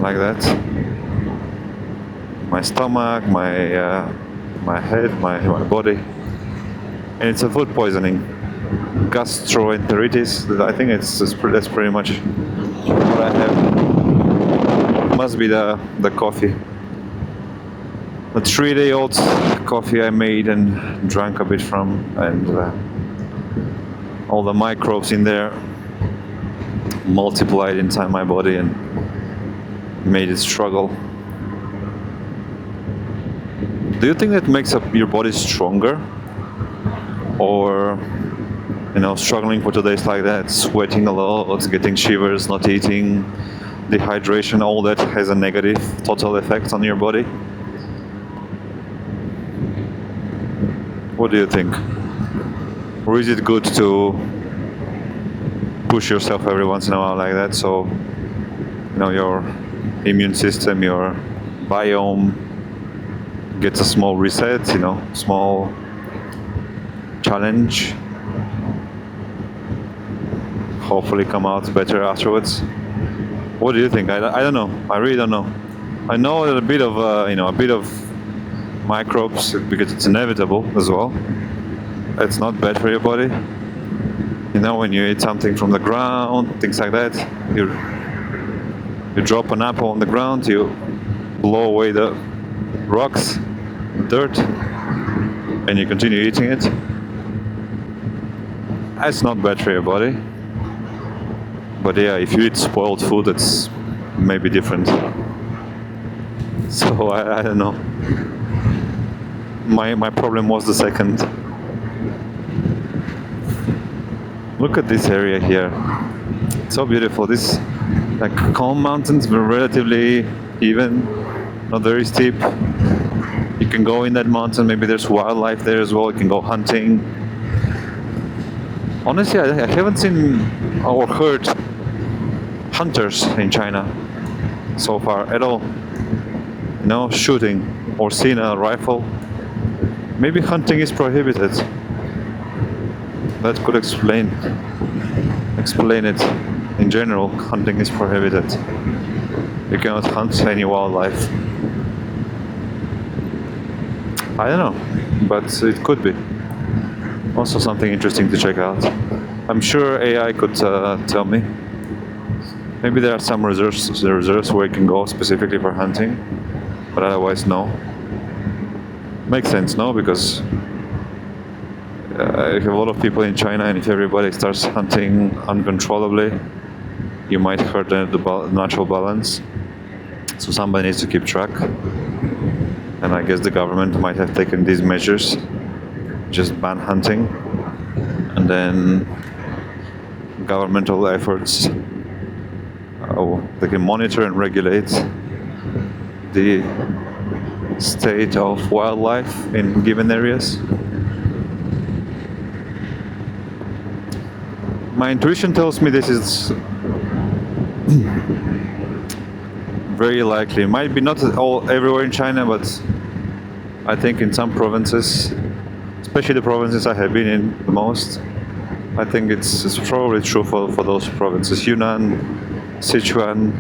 like that. My stomach, my head, my body, and it's a food poisoning, gastroenteritis. I think that's pretty much what I have. Must be the coffee. The 3-day-old coffee I made and drank a bit from, and all the microbes in there multiplied inside my body and made it struggle. Do you think that makes your body stronger? Or, struggling for 2 days like that, sweating a lot, getting shivers, not eating, dehydration, all that has a negative total effect on your body? What do you think? Or is it good to push yourself every once in a while like that, so your immune system, your biome gets a small reset, small challenge, hopefully come out better afterwards? What do you think? I don't know. I really don't know. I know that a bit of microbes, because it's inevitable as well. It's not bad for your body. When you eat something from the ground, things like that, you drop an apple on the ground, you blow away the rocks, dirt, and you continue eating it. That's not bad for your body. But yeah, if you eat spoiled food, it's maybe different. So I don't know. My problem was the second. Look at this area here. It's so beautiful. This like calm mountains, but relatively even, not very steep. You can go in that mountain. Maybe there's wildlife there as well. You can go hunting. Honestly, I haven't seen or heard hunters in China so far at all. You know, shooting or seeing a rifle. Maybe hunting is prohibited. That could explain it. In general, hunting is prohibited. You cannot hunt any wildlife. I don't know, but it could be. Also something interesting to check out. I'm sure AI could tell me. Maybe there are some reserves where you can go specifically for hunting, but otherwise no. Makes sense, no? Because you have a lot of people in China, and if everybody starts hunting uncontrollably, you might hurt the natural balance. So somebody needs to keep track. And I guess the government might have taken these measures, just ban hunting, and then governmental efforts, they can monitor and regulate the state of wildlife in given areas. My intuition tells me this is very likely. It might be not everywhere in China, but I think in some provinces, especially the provinces I have been in the most, I think it's probably true for those provinces. Yunnan, Sichuan,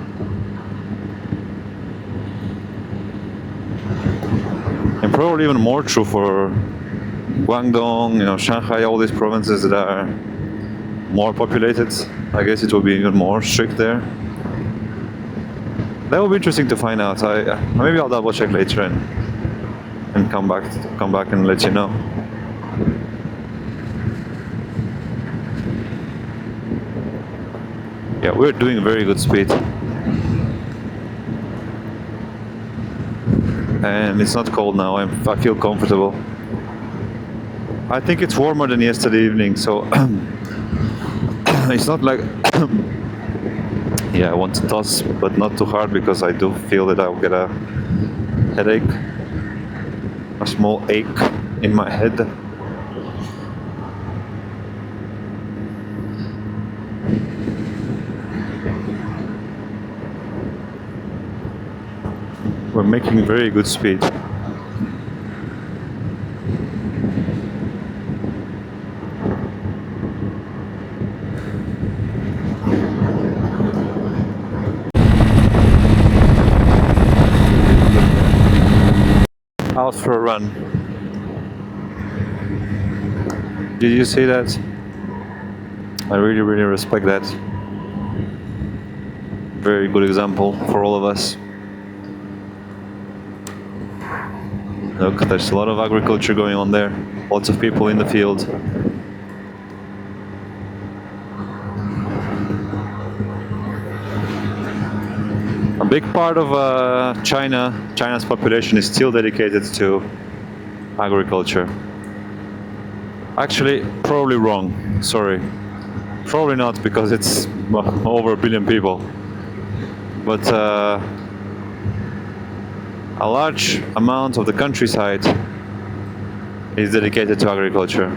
and probably even more true for Guangdong, Shanghai, all these provinces that are more populated. I guess it will be even more strict there. That will be interesting to find out. Maybe I'll double check later and come back and let you know. Yeah, we're doing very good speed. And it's not cold now. I feel comfortable. I think it's warmer than yesterday evening, so it's not like yeah, I want to toss, but not too hard, because I do feel that I'll get a headache, a small ache in my head. We're making very good speed. Out for a run. Did you see that? I really, really respect that. Very good example for all of us. Look, there's a lot of agriculture going on there. Lots of people in the field. A big part of China's population is still dedicated to agriculture. Actually, probably wrong. Sorry. Probably not, because it's over 1 billion people. But a large amount of the countryside is dedicated to agriculture.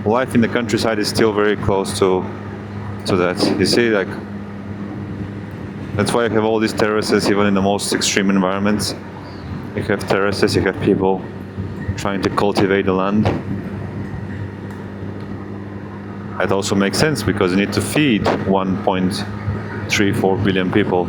Life in the countryside is still very close to that. You see, like, that's why you have all these terraces, even in the most extreme environments. You have terraces, you have people trying to cultivate the land. That also makes sense, because you need to feed 1.34 billion people.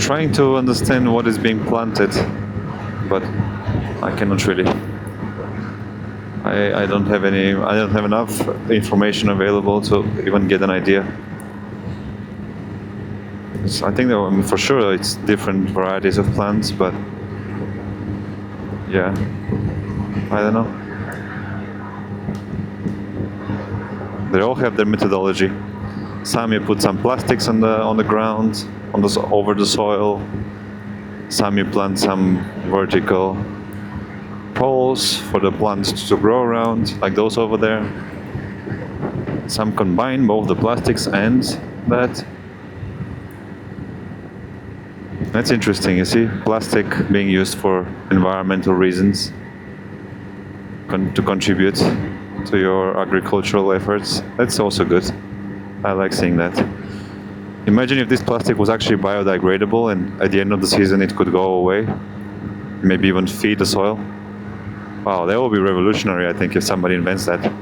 trying to understand what is being planted, but I cannot really. I don't have enough information available to even get an idea. I think that, for sure it's different varieties of plants, but yeah, I don't know. They all have their methodology. Some you put some plastics on the ground, over the soil. Some you plant some vertical poles for the plants to grow around, like those over there. Some combine both the plastics and that. That's interesting, you see, plastic being used for environmental reasons to contribute to your agricultural efforts. That's also good. I like seeing that. Imagine if this plastic was actually biodegradable and at the end of the season it could go away, maybe even feed the soil. Wow, that would be revolutionary, I think, if somebody invents that.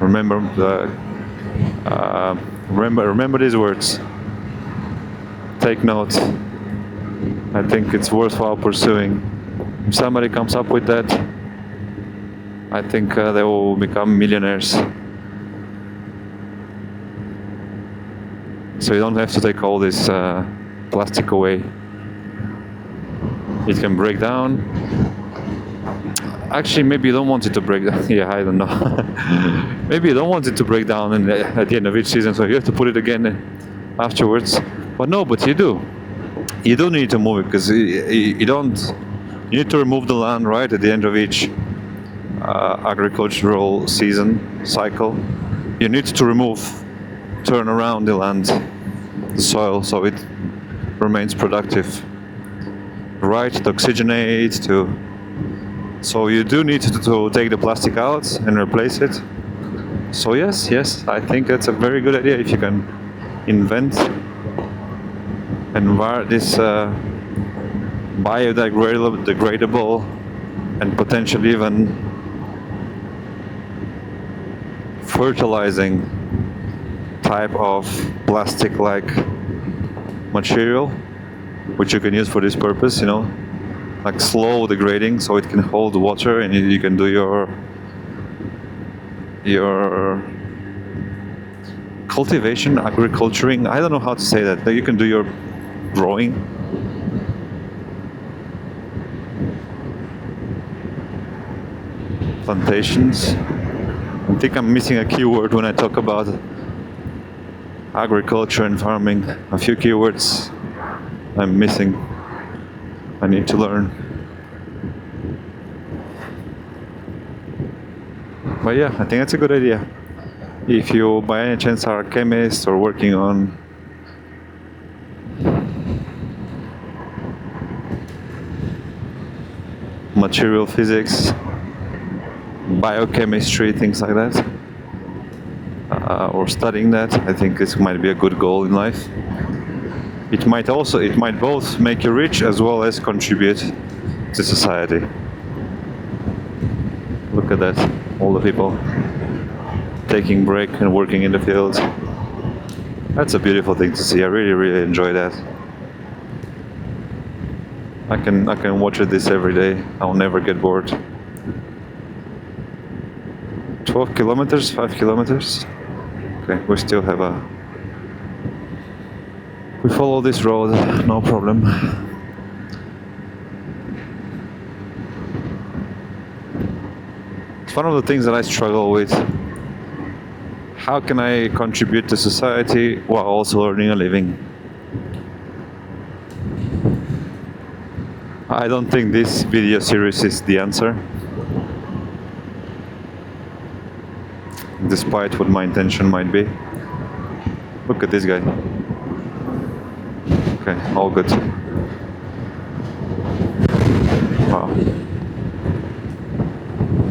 Remember these words. Take note. I think it's worthwhile pursuing. If somebody comes up with that, I think they will become millionaires. So you don't have to take all this plastic away. It can break down. Actually, maybe you don't want it to break down. Yeah, I don't know. Maybe you don't want it to break down at the end of each season, so you have to put it again afterwards. But no, but you do. You do need to move it, because you don't. You need to remove the land, right, at the end of each agricultural season cycle. You need to turn around the land, the soil, so it remains productive. Right, to oxygenate, so you do need to take the plastic out and replace it. So yes, I think that's a very good idea if you can invent this biodegradable and potentially even fertilizing type of plastic-like material, which you can use for this purpose, like slow degrading, so it can hold water and you can do your cultivation, agriculturing. I don't know how to say that. You can do your growing. Plantations. I think I'm missing a keyword when I talk about agriculture and farming. A few keywords I'm missing. I need to learn. But yeah, I think that's a good idea. If you by any chance are a chemist or working on material physics, biochemistry, things like that, or studying that, I think this might be a good goal in life. It might both make you rich as well as contribute to society. Look at that, all the people taking break and working in the fields. That's a beautiful thing to see. I really enjoy that. I can watch this every day. I'll never get bored. 12 kilometers, 5 kilometers. Okay, we still have we follow this road, no problem. It's one of the things that I struggle with. How can I contribute to society while also earning a living? I don't think this video series is the answer, despite what my intention might be. Look at this guy. Okay, all good. Wow.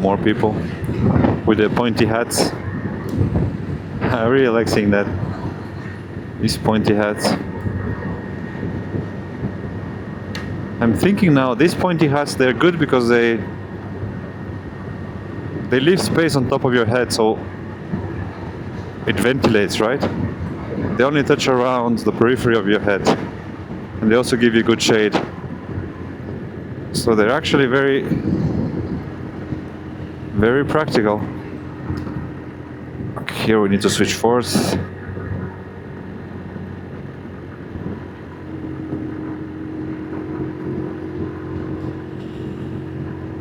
More people with their pointy hats. I really like seeing that. These pointy hats. I'm thinking now, these pointy hats, they're good because they leave space on top of your head, so it ventilates, right? They only touch around the periphery of your head, and they also give you good shade. So they're actually very, very practical. Okay, here we need to switch force.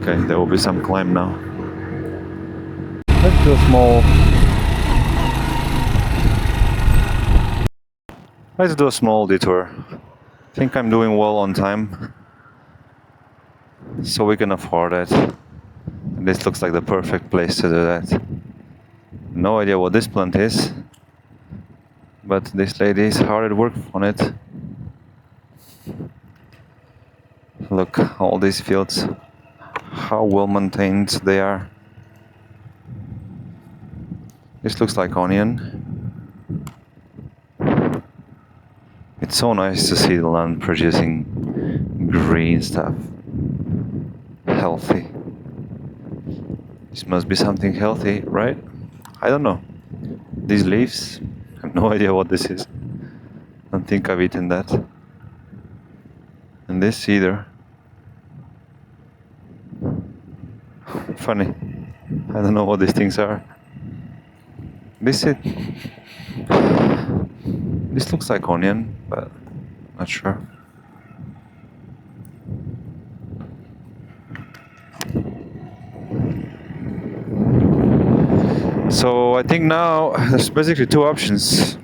Okay, there will be some climb now. Let's do a small detour. I think I'm doing well on time, so we can afford it. And this looks like the perfect place to do that. No idea what this plant is, but this lady is hard at work on it. Look, all these fields, how well maintained they are. This looks like onion. It's so nice to see the land producing green stuff. Healthy. This must be something healthy, right? I don't know. These leaves, I have no idea what this is. I don't think I've eaten that. And this either. Funny. I don't know what these things are. This looks like onion, but not sure. So I think now there's basically two options.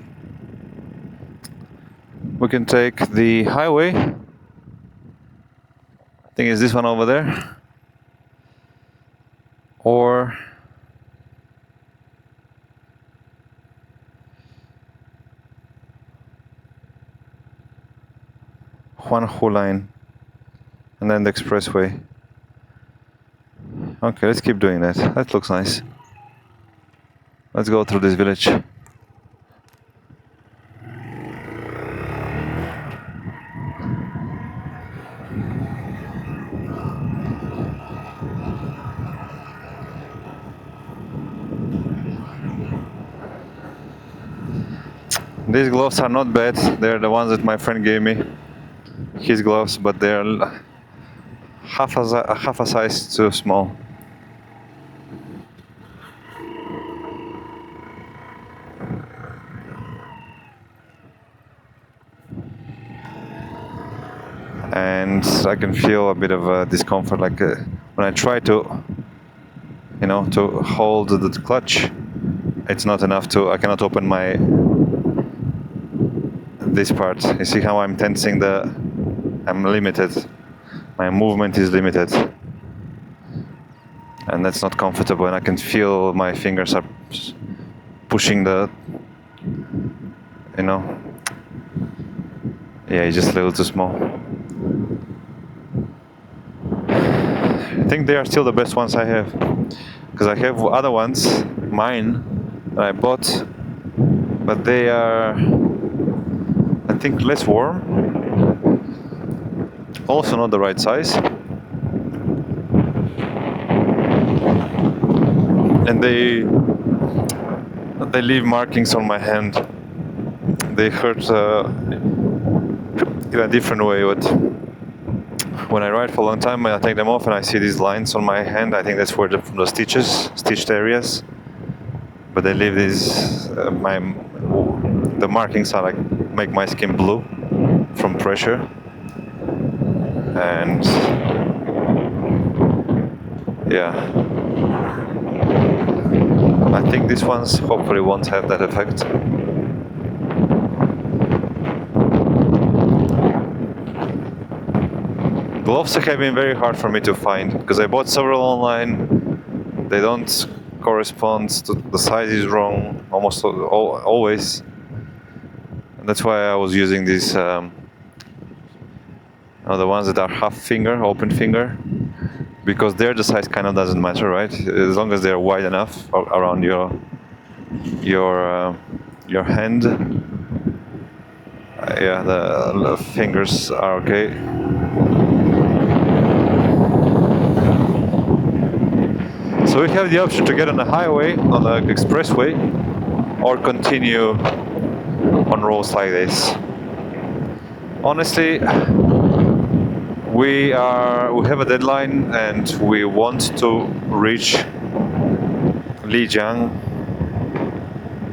We can take the highway. I think it's this one over there. Or Huanhu line, and then the expressway. Okay, let's keep doing that. That looks nice. Let's go through this village. These gloves are not bad. They're the ones that my friend gave me. His gloves, but they're half a size too small. And I can feel a bit of a discomfort, like when I try to, to hold the clutch, it's not enough I cannot open this part. You see how I'm tensing I'm limited. My movement is limited. And that's not comfortable, and I can feel my fingers are pushing yeah, it's just a little too small. I think they are still the best ones I have, because I have other ones, mine, that I bought, but they are, I think, less warm, also not the right size, and they leave markings on my hand. They hurt in a different way, but when I ride for a long time, I take them off and I see these lines on my hand. I think that's where the stitched areas. But they leave these, the markings are make my skin blue from pressure. And yeah, I think these ones hopefully won't have that effect. Gloves have been very hard for me to find, because I bought several online. They don't correspond to the size is wrong almost always, and that's why I was using these the ones that are half finger, open finger, because there the size kind of doesn't matter, right? As long as they're wide enough around your hand. Yeah, the fingers are okay. So we have the option to get on the highway, on the expressway, or continue on roads like this. Honestly, we have a deadline and we want to reach Lijiang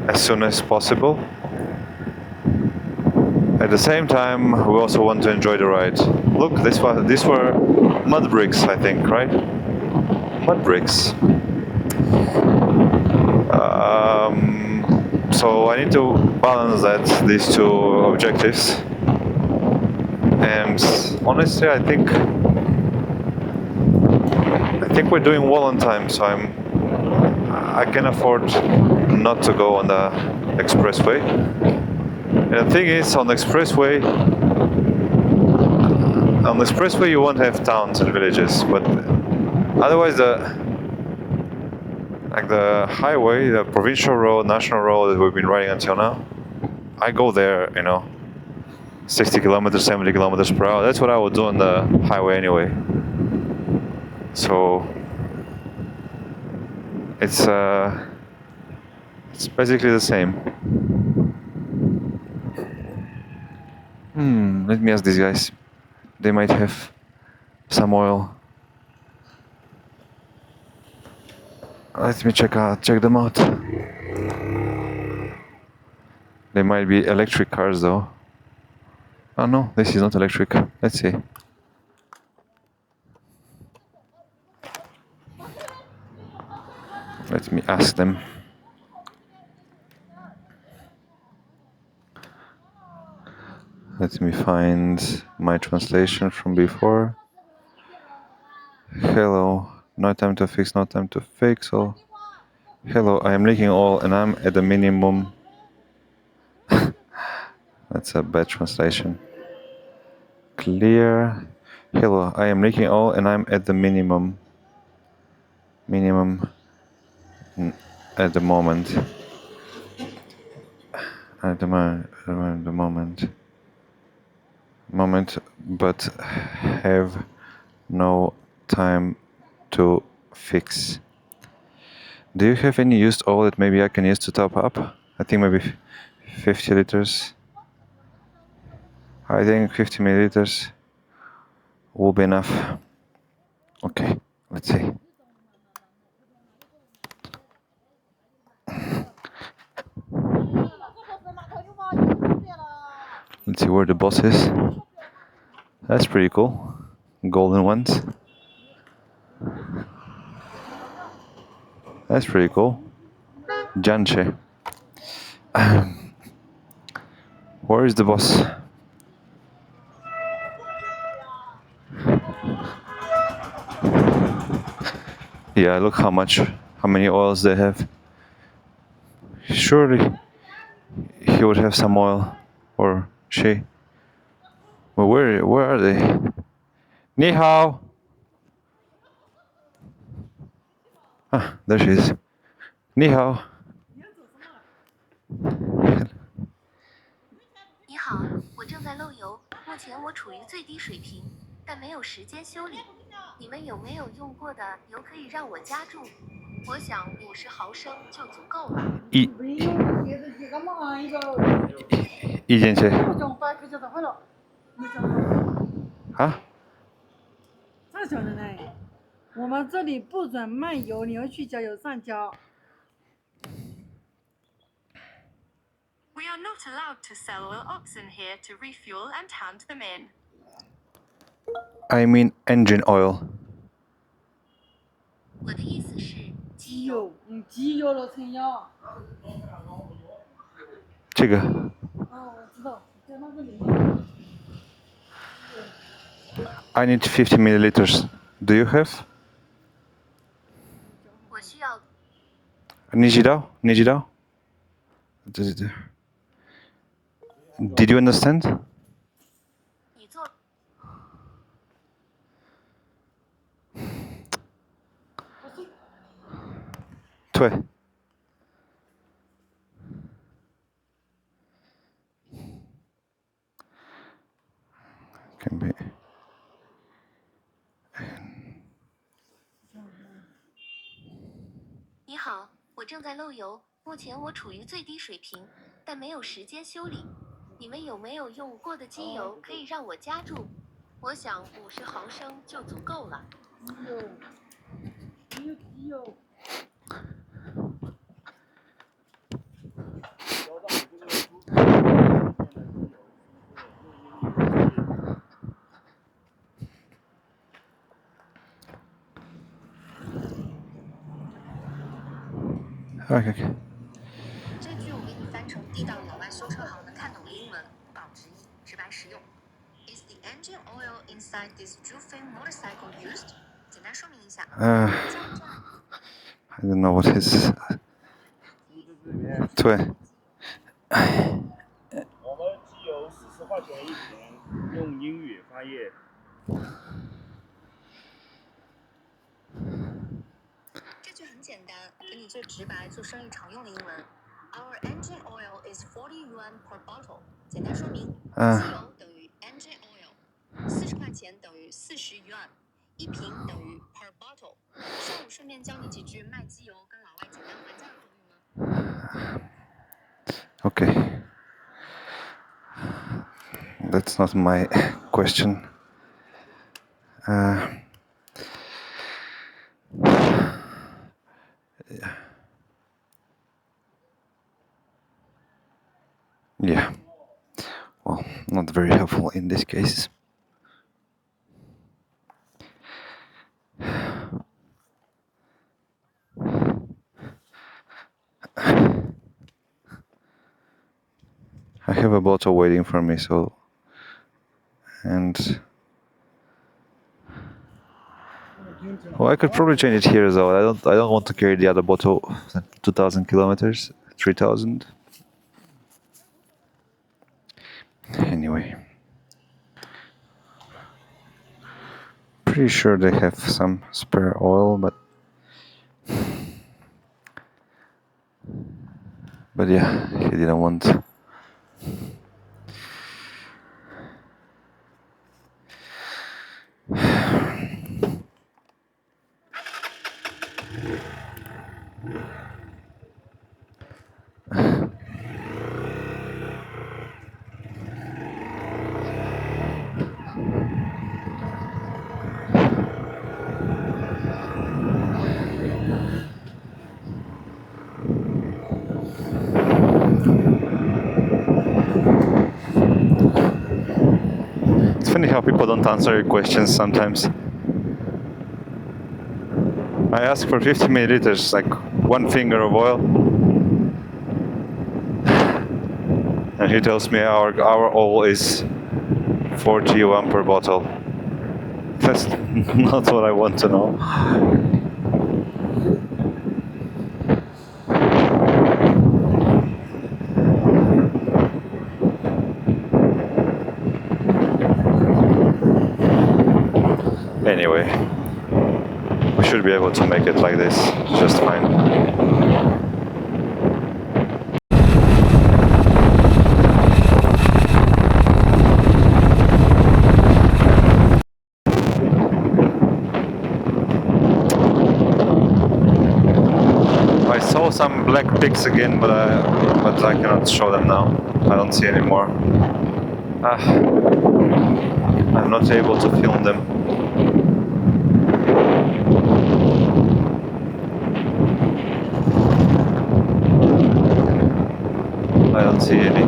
as soon as possible. At the same time, we also want to enjoy the ride. Look, these were mud bricks, I think, right? Mud bricks. So I need to balance these two objectives. And honestly, I think we're doing well on time. So I can afford not to go on the expressway. And the thing is, on the expressway you won't have towns and villages, but otherwise the highway, the provincial road, national road that we've been riding until now, I go there, 60 kilometers, 70 kilometers per hour. That's what I would do on the highway anyway. So it's basically the same. Let me ask these guys. They might have some oil. Let me check them out. They might be electric cars though. Oh no, this is not electric. Let's see. Let me ask them. Let me find my translation from before. Hello, no time to fix, no time to fix. So, hello, I am leaking oil and I'm at the minimum. That's a bad translation. Clear. Hello, I am leaking oil and I'm at the minimum. At the moment. At the moment, but have no time to fix. Do you have any used oil that maybe I can use to top up? I think maybe 50 liters. I think 50 milliliters will be enough. Okay, let's see. Let's see where the boss is. That's pretty cool. Golden ones. That's pretty cool. Janche. Where is the boss? Yeah, look how many oils they have. Surely he would have some oil, or she. Well, where are they? Ni hao. Ah, there she is. Ni hao. 你好，我正在漏油，目前我处于最低水平，但没有时间修理。你们有没有用过的油可以让我加注？我想50毫升就足够了。意见去。啊？咋晓得呢？我们这里不准卖油，你要去加油站加。We are not allowed to sell oxen here to refuel and hand them in. I mean engine oil. 我的意思是机机油，机油了成药。这个。哦，我知道，在那个里面。I need 50 milliliters. Do you have? 我需要。你知道？ Did you understand? 你做。对。Can be. 你好，我正在漏油，目前我处于最低水平，但没有时间修理。你们有没有用过的机油可以让我加注？我想50毫升就足够了。Okay. 这句我给你翻成地道老外修车行能看懂的英文，保值一，直白实用。Is the engine oil inside this Zhufeng motorcycle used？ 简单说明一下。 I don't know what his. 对。我们机油40块钱一瓶，用英语翻译。这句很简单，给你最直白、做生意常用的英文。Our engine oil is 40 yuan per bottle。简单说明，机油等于 engine oil，40块钱等于40 yuan，一瓶等于 per bottle。上午顺便教你几句卖机油跟老外简单还价的口语吗？ Okay. That's not my question. Yeah. Well, not very helpful in this case. I have a bottle waiting for me, so, and well, I could probably change it here as well. I don't want to carry the other bottle 2,000 kilometers, 3,000. Anyway, pretty sure they have some spare oil, but yeah, he didn't want. It's funny how people don't answer your questions sometimes. I ask for 50 milliliters, like 1 finger of oil, and he tells me our oil is 40 yuan per bottle. That's not what I want to know. Anyway, we should be able to make it like this just fine. I saw some black pigs again, but I cannot show them now. I don't see any more. I'm not able to film them. I don't see any.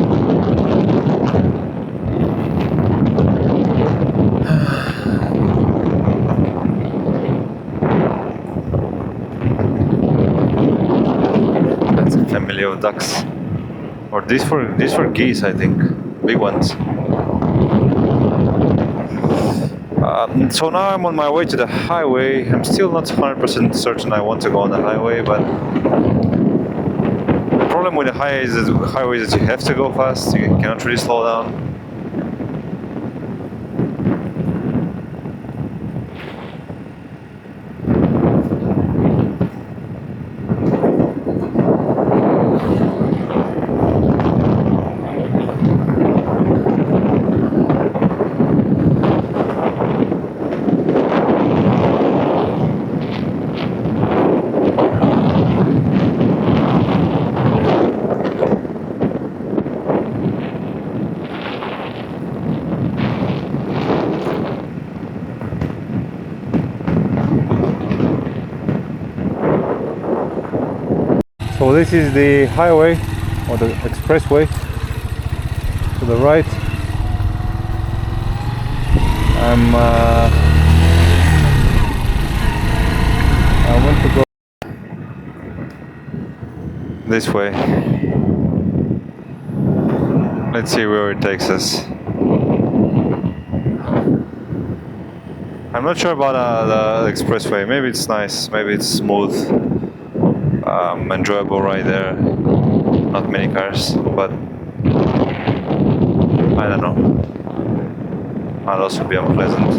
That's a family of ducks. Or these were geese, I think. Big ones. So now I'm on my way to the highway. I'm still not 100% certain I want to go on the highway, but the problem with the highway is that you have to go fast. You cannot really slow down. So this is the highway or the expressway to the right. I want to go this way. Let's see where it takes us. I'm not sure about the expressway. Maybe it's nice, maybe it's smooth, enjoyable right there. Not many cars, but I don't know. Might also be unpleasant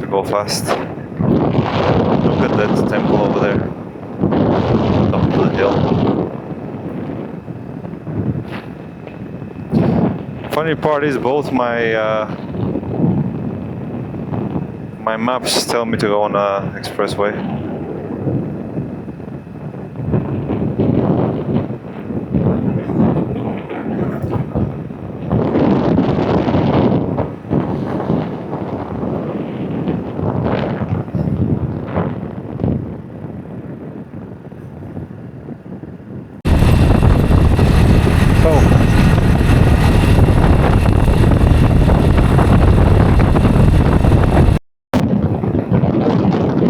to go fast. Look at that temple over there, top of the hill. Funny part is both my maps tell me to go on a expressway.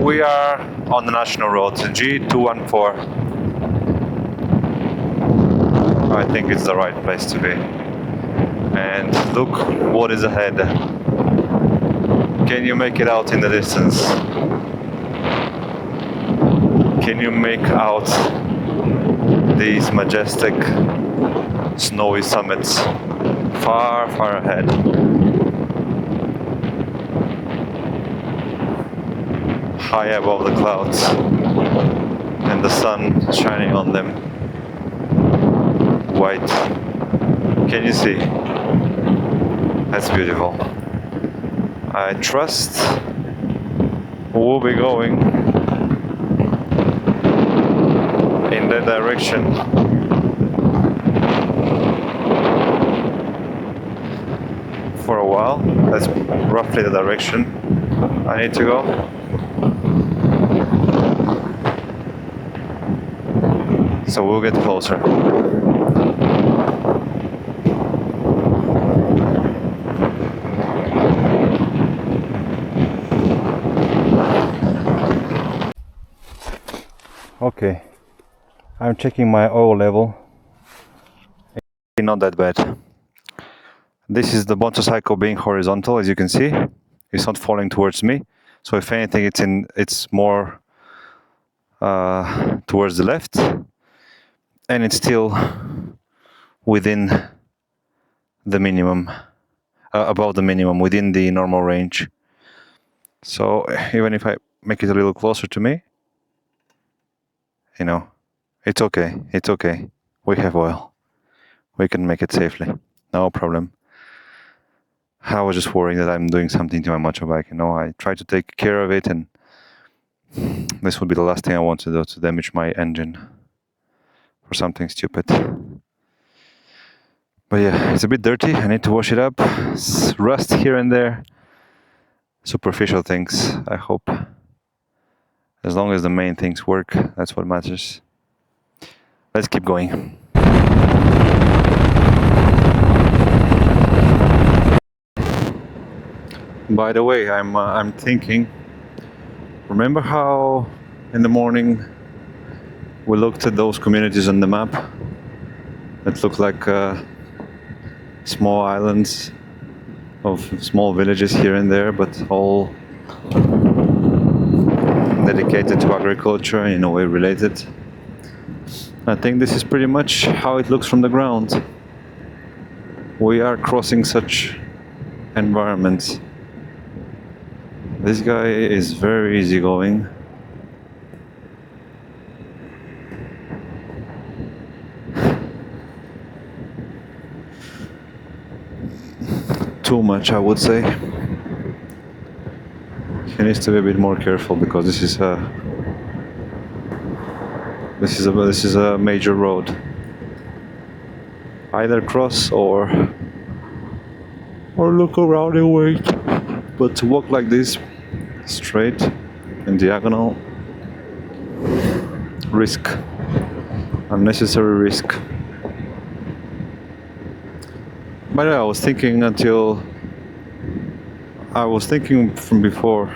We are on the national road, G214. I think it's the right place to be. And look what is ahead. Can you make it out in the distance? Can you make out these majestic snowy summits far, far ahead? High above the clouds and the sun shining on them. White. Can you see? That's beautiful. I trust we'll be going in that direction. For a while. That's roughly the direction I need to go. So we'll get closer. Okay, I'm checking my oil level. It's not that bad. This is the motorcycle being horizontal, as you can see. It's not falling towards me. So if anything, it's more towards the left. And it's still within the minimum, above the minimum, within the normal range. So even if I make it a little closer to me, you know, it's okay, it's okay. We have oil. We can make it safely, no problem. I was just worrying that I'm doing something to my motorbike, you know. I try to take care of it, and this would be the last thing I want to do, to damage my engine for something stupid. But yeah, it's a bit dirty. I need to wash it up. It's rust here and there. Superficial things, I hope. As long as the main things work, that's what matters. Let's keep going. By the way, I'm thinking, remember how in the morning we looked at those communities on the map that look like small islands of small villages here and there, but all dedicated to agriculture, in a way related. I think this is pretty much how it looks from the ground. We are crossing such environments. This guy is very easygoing. Too much, I would say. He needs to be a bit more careful, because this is a major road. Either cross or look around and wait. But to walk like this, straight and diagonal, risk. unnecessary risk. But yeah, I was thinking from before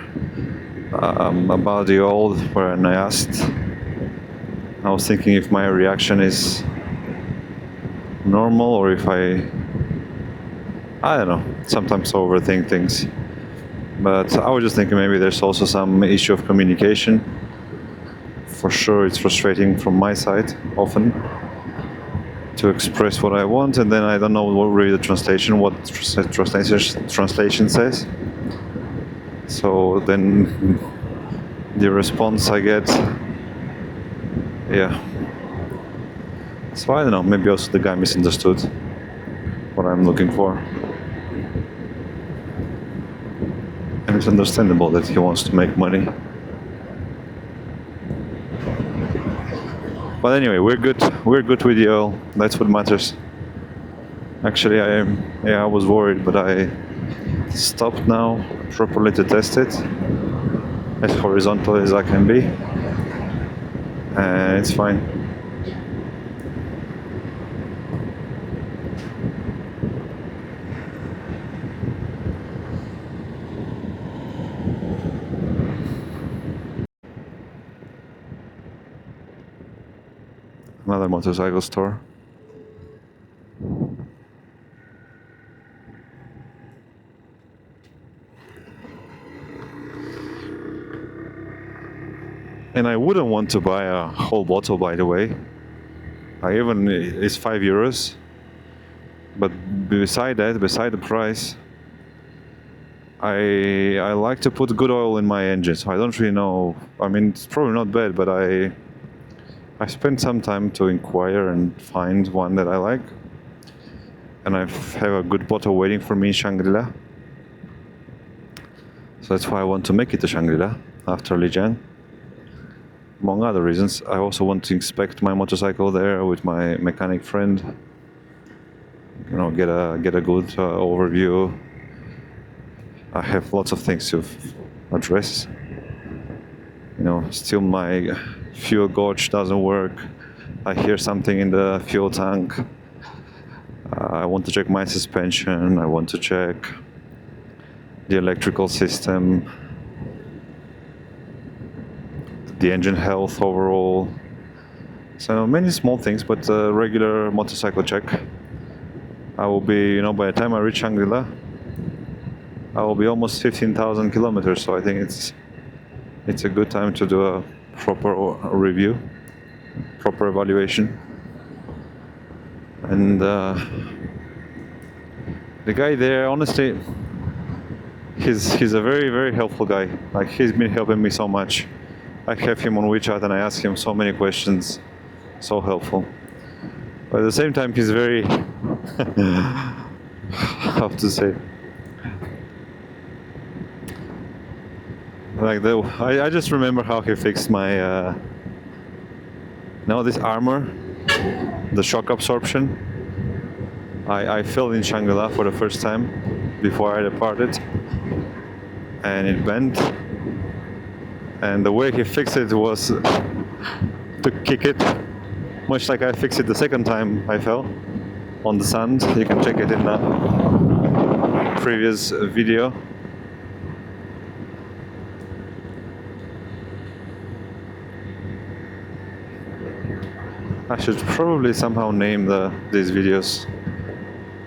about the old, when I asked, I was thinking if my reaction is normal or if I don't know, sometimes overthink things. But I was just thinking maybe there's also some issue of communication. For sure it's frustrating from my side often to express what I want, and then I don't know what really the translation says. So then the response I get, yeah. So I don't know, maybe also the guy misunderstood what I'm looking for. And it's understandable that he wants to make money. But anyway, we're good with the oil. That's what matters. Actually, I was worried, but I stopped now properly to test it, as horizontal as I can be, and it's fine. Another motorcycle store. And I wouldn't want to buy a whole bottle, by the way. It's €5. But beside the price, I like to put good oil in my engine. So I don't really know. I mean, it's probably not bad, but I spent some time to inquire and find one that I like. And I have a good bottle waiting for me in Shangri-La. So that's why I want to make it to Shangri-La after Lijiang. Among other reasons, I also want to inspect my motorcycle there with my mechanic friend. You know, get a good overview. I have lots of things to address. You know, still my fuel gauge doesn't work. I hear something in the fuel tank. I want to check my suspension. I want to check the electrical system, the engine health overall. So many small things, but a regular motorcycle check. I will be, by the time I reach Shangri-La, I will be almost 15,000 kilometers. So I think it's a good time to do a proper review, proper evaluation. And the guy there, honestly, he's a very, very helpful guy. Like, he's been helping me so much. I have him on WeChat and I ask him so many questions. So helpful. But at the same time, he's very how to say, like I just remember how he fixed my this armor, the shock absorption. I fell in Shangri-La for the first time before I departed, and it bent. And the way he fixed it was to kick it, much like I fixed it the second time I fell on the sand. You can check it in the previous video. I should probably somehow name these videos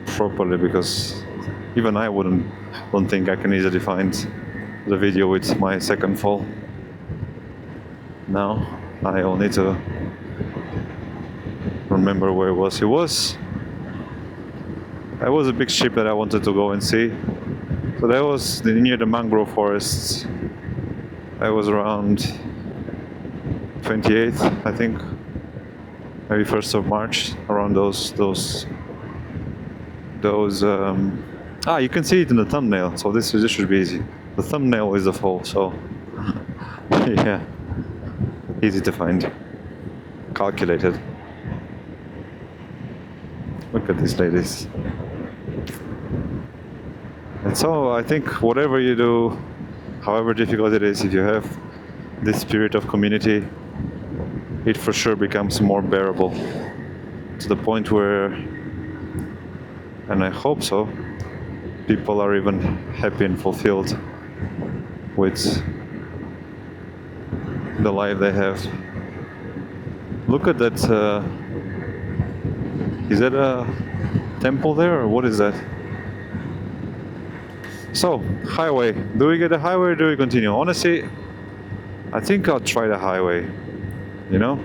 properly, because even I don't think I can easily find the video with my second fall. Now I will need to remember where it was. It was a big ship that I wanted to go and see. So that was near the mangrove forests. I was around 28th, I think, maybe 1st of March, around those. You can see it in the thumbnail. So this should be easy. The thumbnail is the fall. So yeah, easy to find. Calculated. Look at these ladies. And so I think whatever you do, however difficult it is, if you have this spirit of community, it for sure becomes more bearable to the point where, and I hope so, people are even happy and fulfilled with the life they have. Look at that. Is that a temple there, or what is that? So, highway. Do we get a highway or do we continue? Honestly, I think I'll try the highway, you know?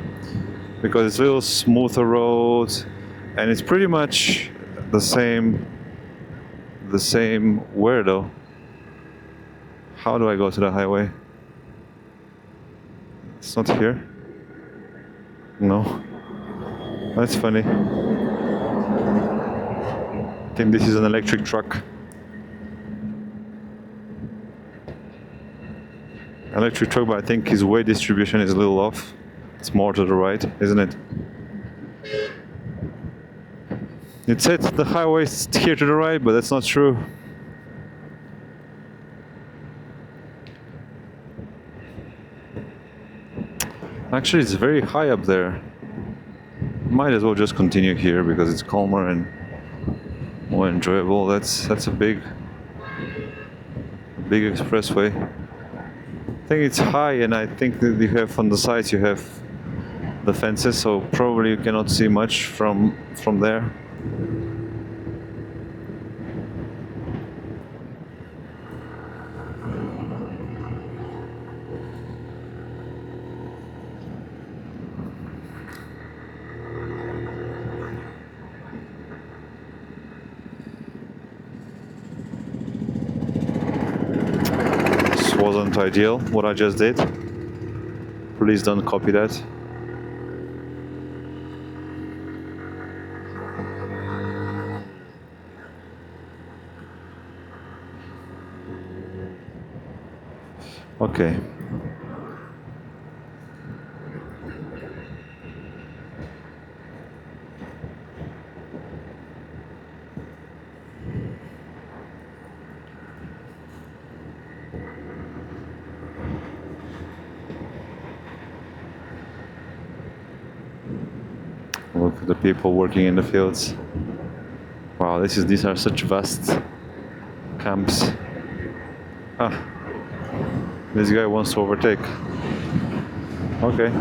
Because it's a little smoother road and it's pretty much the same where though? How do I go to the highway? It's not here. No. That's funny. I think this is an electric truck. Electric truck, but I think his weight distribution is a little off. It's more to the right, isn't it? It said the highway is here to the right, but that's not true. Actually, it's very high up there. Might as well just continue here because it's calmer and more enjoyable. That's a big expressway. I think it's high, and I think that you have on the sides you have the fences, so probably you cannot see much from there. Wasn't ideal what I just did. Please don't copy that. Okay. Look at the people working in the fields. Wow, these are such vast camps. Ah, this guy wants to overtake. Okay.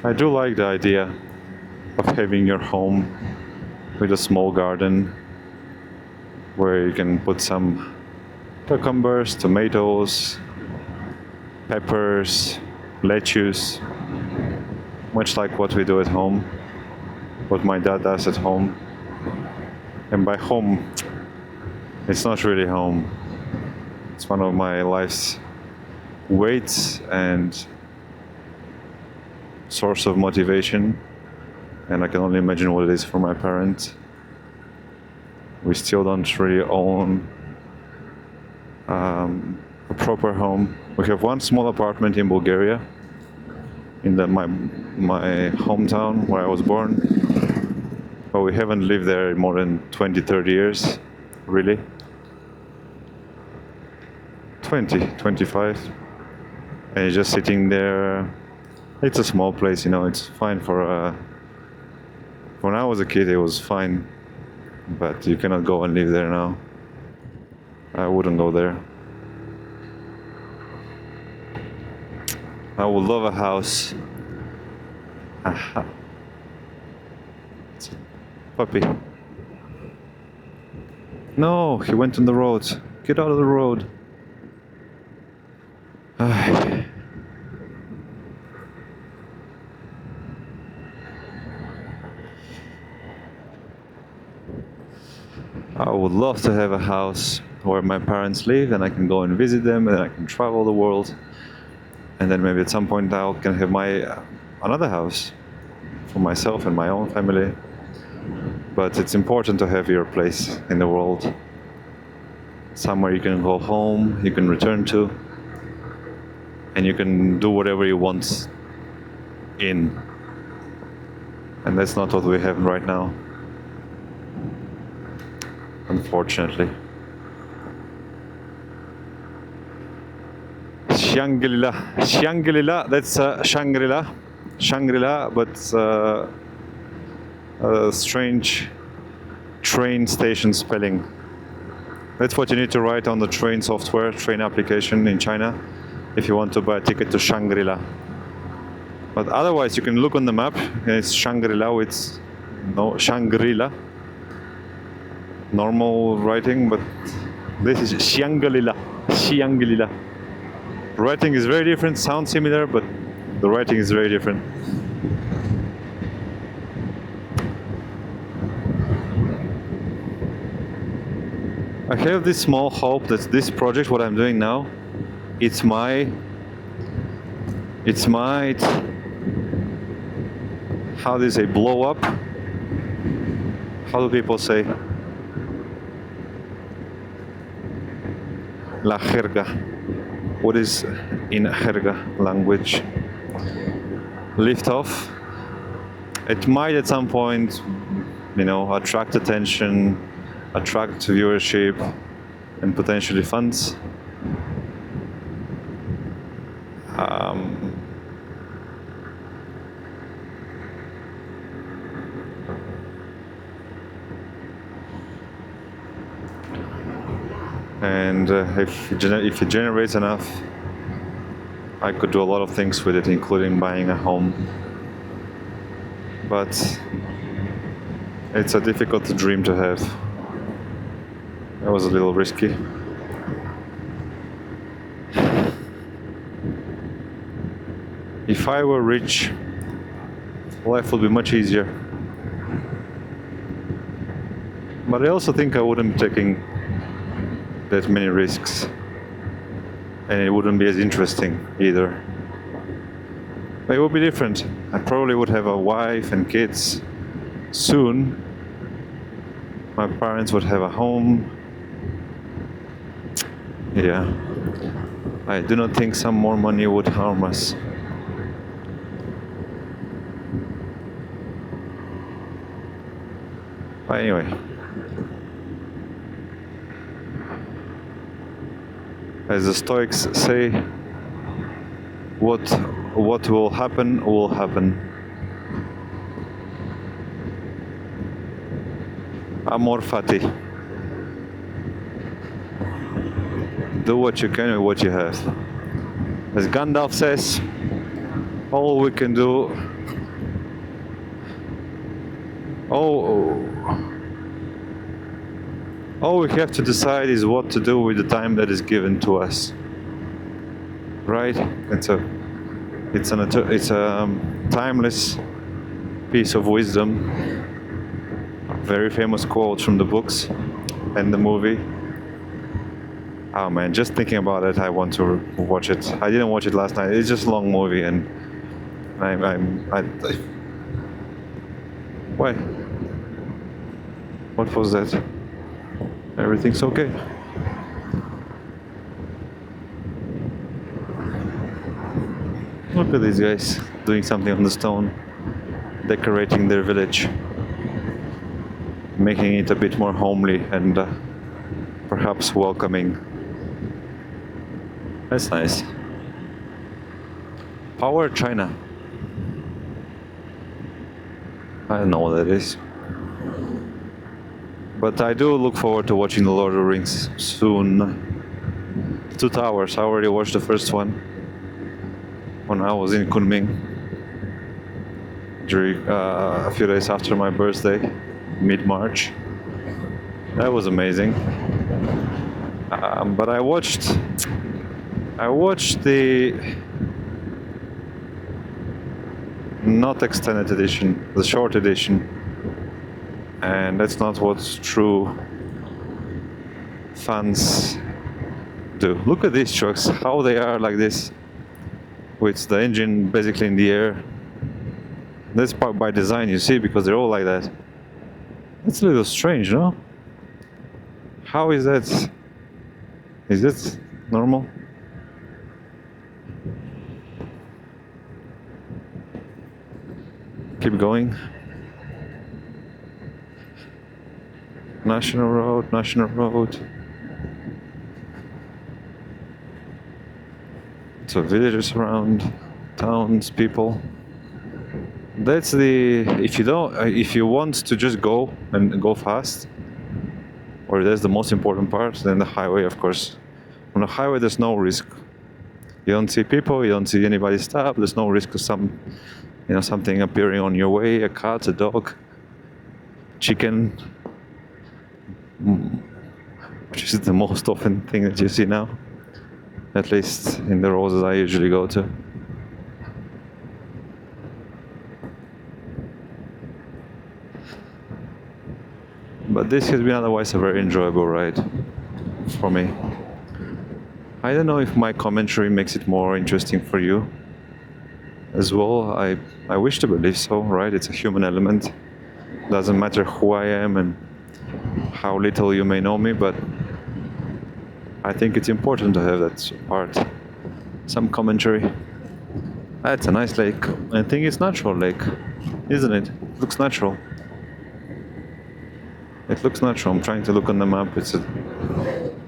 I do like the idea of having your home with a small garden where you can put some cucumbers, tomatoes, peppers, lettuce, much like what we do at home, what my dad does at home. And by home, it's not really home. It's one of my life's weights and source of motivation. And I can only imagine what it is for my parents. We still don't really own a proper home. We have one small apartment in Bulgaria, in my hometown where I was born, but we haven't lived there more than 20-30 years, really. 25, and you're just sitting there. It's a small place, you know. It's fine for when I was a kid, it was fine, but you cannot go and live there now. I wouldn't go there. I would love a house. Aha. It's a puppy. No, he went on the road. Get out of the road. Ay. I would love to have a house where my parents live and I can go and visit them and I can travel the world, and then maybe at some point I can have my another house for myself and my own family. But it's important to have your place in the world, somewhere you can go home, you can return to, and you can do whatever you want in. And that's not what we have right now, unfortunately. Shangri-La, that's Shangri-La. Shangri-La, but a strange train station spelling. That's what you need to write on the train software, train application in China, if you want to buy a ticket to Shangri-La. But otherwise, you can look on the map, and it's Shangri-La, it's no Shangri-La. Normal writing, but this is Shangri-La. Shangri-La. Writing is very different, sounds similar, but the writing is very different. I have this small hope that this project, what I'm doing now, it's my how do you say, blow up? How do people say? La jerga. What is in jerga language? Lift off. It might at some point, you know, attract attention, attract viewership, and potentially funds. And if it generates enough, I could do a lot of things with it, including buying a home. But it's a difficult dream to have. That was a little risky. If I were rich, life would be much easier. But I also think I wouldn't be taking that many risks, and it wouldn't be as interesting either. But it would be different. I probably would have a wife and kids soon. My parents would have a home. Yeah, I do not think some more money would harm us. But anyway, as the Stoics say, what will happen will happen. Amor fati. Do what you can with what you have. As Gandalf says, all we can do, all we have to decide is what to do with the time that is given to us. Right? It's a timeless piece of wisdom. Very famous quote from the books and the movie. Oh man, just thinking about it, I want to watch it. I didn't watch it last night. It's just a long movie, and why? What was that? Everything's okay. Look at these guys doing something on the stone, decorating their village, making it a bit more homely and perhaps welcoming. That's nice. Power China. I don't know what that is. But I do look forward to watching The Lord of the Rings soon. Two Towers, I already watched the first one when I was in Kunming during a few days after my birthday, mid-March. That was amazing. But I watched the not extended edition, the short edition, and that's not what true fans do. Look at these trucks, how they are like this, with the engine basically in the air. That's by design, you see, because they're all like that. That's a little strange, no? How is that? Is that normal? keep going. National road, national road. So villages around, towns, people. That's the, if you want to just go and go fast, or that's the most important part, then the highway, of course. On the highway, there's no risk. You don't see people, you don't see anybody stop. There's no risk of something appearing on your way, a cat, a dog, chicken, which is the most often thing that you see now, at least in the roads that I usually go to. But this has been otherwise a very enjoyable ride for me. I don't know if my commentary makes it more interesting for you as well. I wish to believe so, right? It's a human element. Doesn't matter who I am and how little you may know me, but I think it's important to have that part. Some commentary. That's a nice lake. I think it's natural lake, isn't it? It looks natural. It looks natural. I'm trying to look on the map. It's a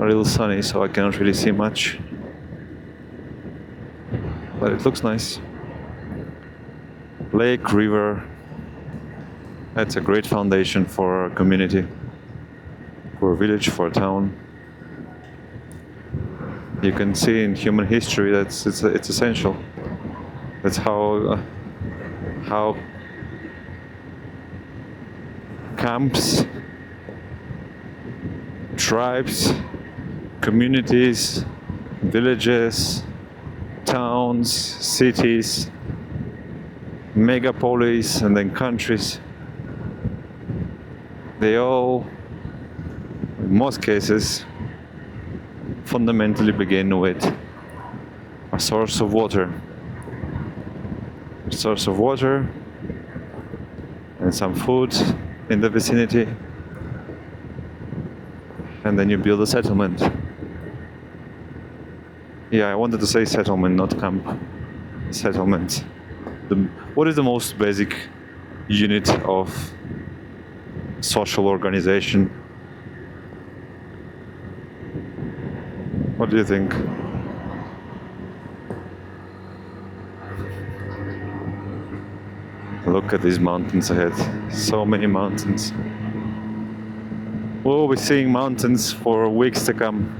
little sunny, so I cannot really see much. But it looks nice. Lake, river. That's a great foundation for a community, for a village, for a town. You can see in human history that it's essential. That's how camps, tribes, communities, villages, towns, cities, megapolis, and then countries, they all, in most cases, fundamentally begin with a source of water. A source of water and some food in the vicinity, and then you build a settlement. Yeah, I wanted to say settlement, not camp. Settlement. What is the most basic unit of social organization? What do you think? Look at these mountains ahead. So many mountains. We'll be seeing mountains for weeks to come.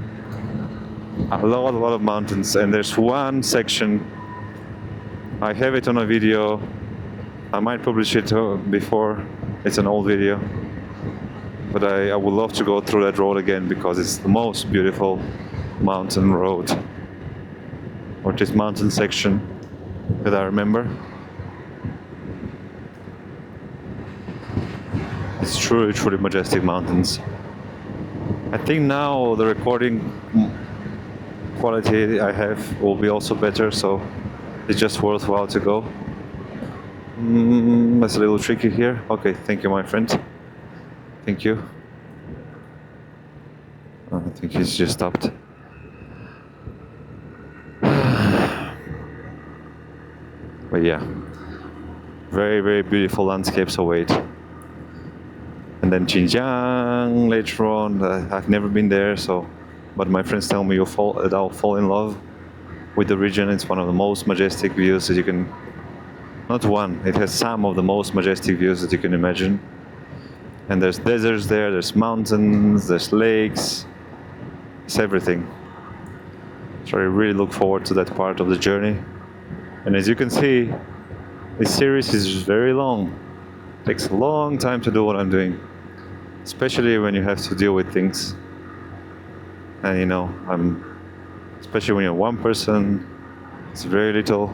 A lot of mountains. And there's one section. I have it on a video. I might publish it before. It's an old video. But I would love to go through that road again because it's the most beautiful mountain road, or this mountain section that I remember. It's truly majestic mountains. I think now the recording quality I have will be also better, so it's just worthwhile to go. That's a little tricky here. Okay, thank you, my friend. Thank you. I think he's just stopped. But yeah, very beautiful landscapes await. And then Xinjiang later on. I've never been there, but my friends tell me that I'll fall in love with the region. It's one of the most majestic views that you can. Not one. It has some of the most majestic views that you can imagine. And there's deserts there. There's mountains. There's lakes. It's everything. So I really look forward to that part of the journey. And as you can see, this series is very long. It takes a long time to do what I'm doing, especially when you have to deal with things. And especially when you're one person, it's very little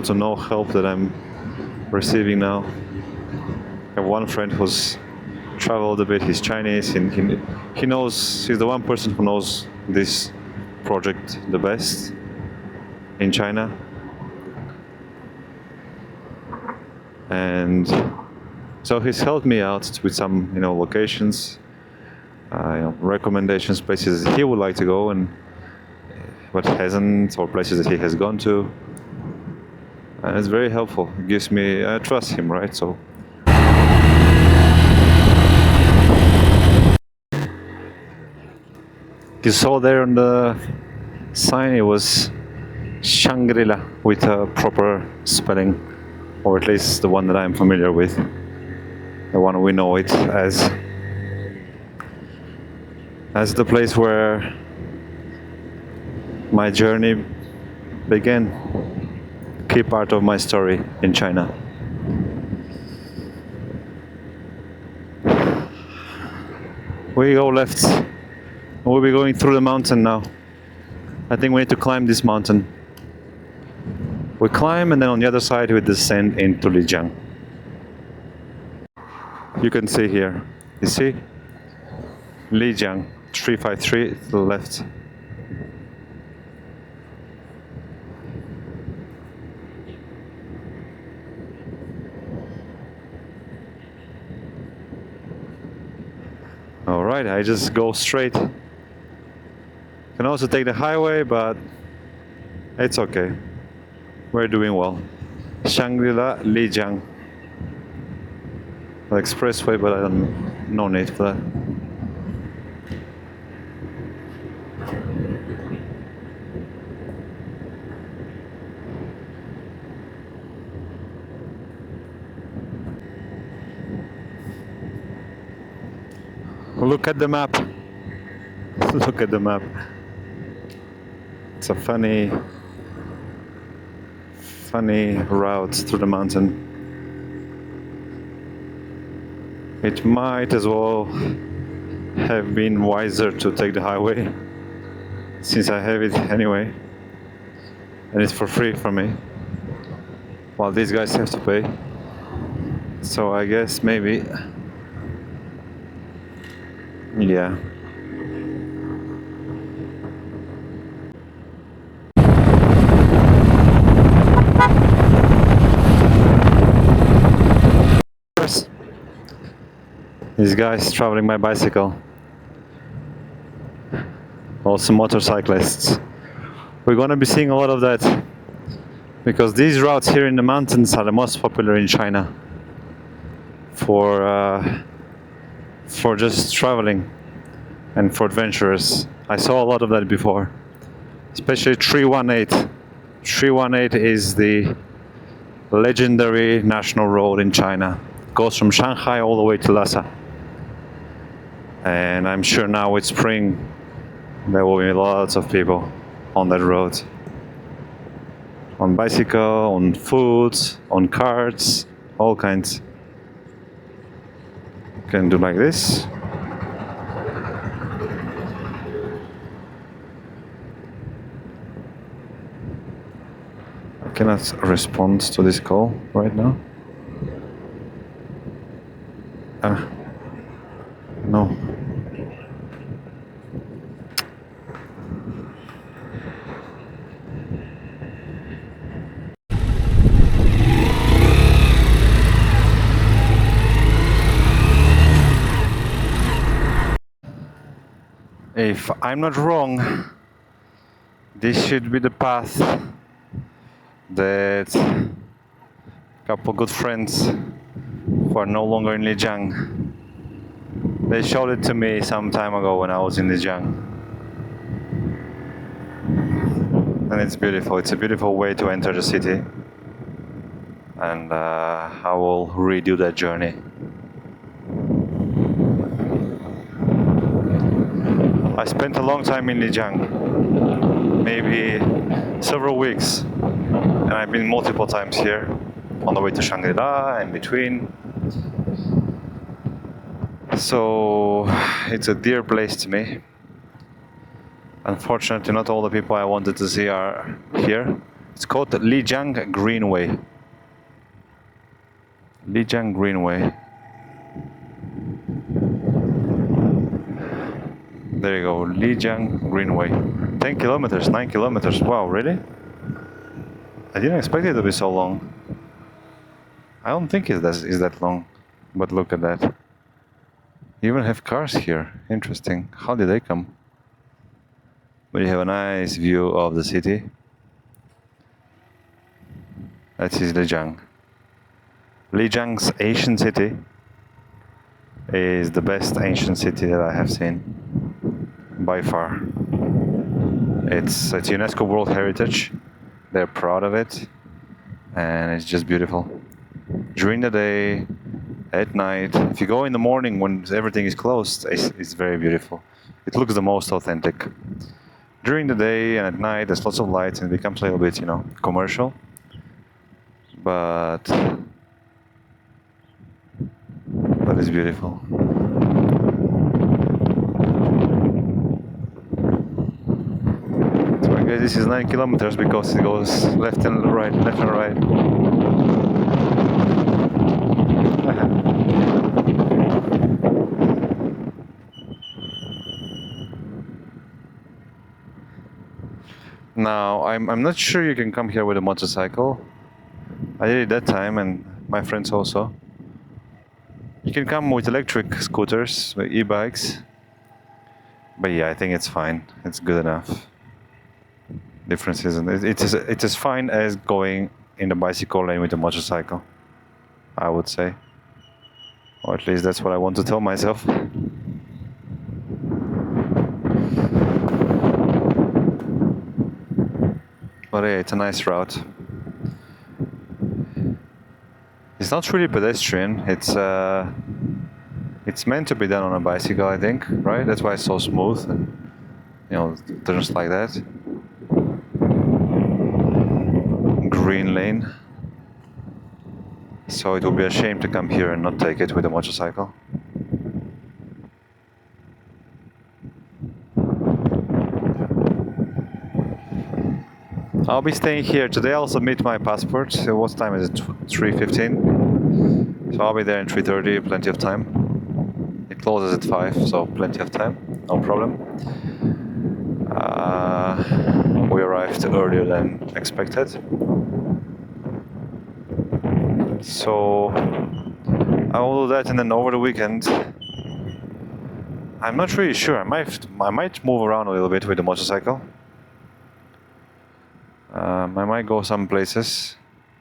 to no help that I'm receiving now. I have one friend who's traveled a bit. He's Chinese, and he knows. He's the one person who knows this project the best in China. And so he's helped me out with some, locations, recommendations, places that he would like to go but hasn't, or places that he has gone to. And it's very helpful. It gives me, I trust him, right? So you saw there on the sign, it was Shangri-La with a proper spelling, or at least the one that I'm familiar with, the one we know it as the place where my journey began, key part of my story in China. We go left. We'll be going through the mountain now. I think we need to climb this mountain. We climb and then on the other side we descend into Lijiang. You can see here, you see? Lijiang, 353 to the left. Alright, I just go straight. Can also take the highway, but it's okay. We're doing well. Shangri-La, Lijiang. The expressway, but I don't, no need for that. Look at the map. Look at the map. It's a funny route through the mountain. It might as well have been wiser to take the highway, since I have it anyway, and it's for free for me, while these guys have to pay. So I guess maybe, yeah. These guys traveling by bicycle. Also motorcyclists. We're gonna be seeing a lot of that, because these routes here in the mountains are the most popular in China for just traveling and for adventurers. I saw a lot of that before, especially 318. 318 is the legendary national road in China. It goes from Shanghai all the way to Lhasa. And I'm sure now with spring there will be lots of people on that road. On bicycle, on foot, on carts, all kinds. You can do like this. I cannot respond to this call right now. No. If I'm not wrong, this should be the path that a couple good friends who are no longer in Lijiang, they showed it to me some time ago when I was in Lijiang. And it's beautiful. It's a beautiful way to enter the city. And I will redo that journey. I spent a long time in Lijiang, maybe several weeks, and I've been multiple times here, on the way to Shangri-La and between. So it's a dear place to me. Unfortunately, not all the people I wanted to see are here. It's called the Lijiang Greenway. Lijiang Greenway. There you go, Lijiang Greenway. 10 kilometers, 9 kilometers. Wow, really? I didn't expect it to be so long. I don't think it is that long. But look at that. You even have cars here. Interesting. How did they come? But you have a nice view of the city. That is Lijiang. Lijiang's ancient city is the best ancient city that I have seen by far. It's UNESCO World Heritage. They're proud of it, and it's just beautiful. During the day, at night, if you go in the morning when everything is closed, it's very beautiful. It looks the most authentic. During the day and at night, there's lots of lights and it becomes a little bit, commercial. But it's beautiful. So I guess this is 9 kilometers because it goes left and right, left and right. Now, I'm not sure you can come here with a motorcycle. I did it that time, and my friends also. You can come with electric scooters, with e-bikes. But yeah, I think it's fine. It's good enough. Difference isn't. It's as fine as going in the bicycle lane with a motorcycle, I would say. Or at least that's what I want to tell myself. But yeah, it's a nice route. It's not really pedestrian. It's meant to be done on a bicycle, I think, right? That's why it's so smooth and turns like that. Green lane. So it would be a shame to come here and not take it with a motorcycle. I'll be staying here today. I'll submit my passport. What time is it? 3:15. So I'll be there in 3:30. Plenty of time. It closes at 5, so plenty of time. No problem. We arrived earlier than expected. So I will do that, and then over the weekend, I'm not really sure. I might move around a little bit with the motorcycle. I might go some places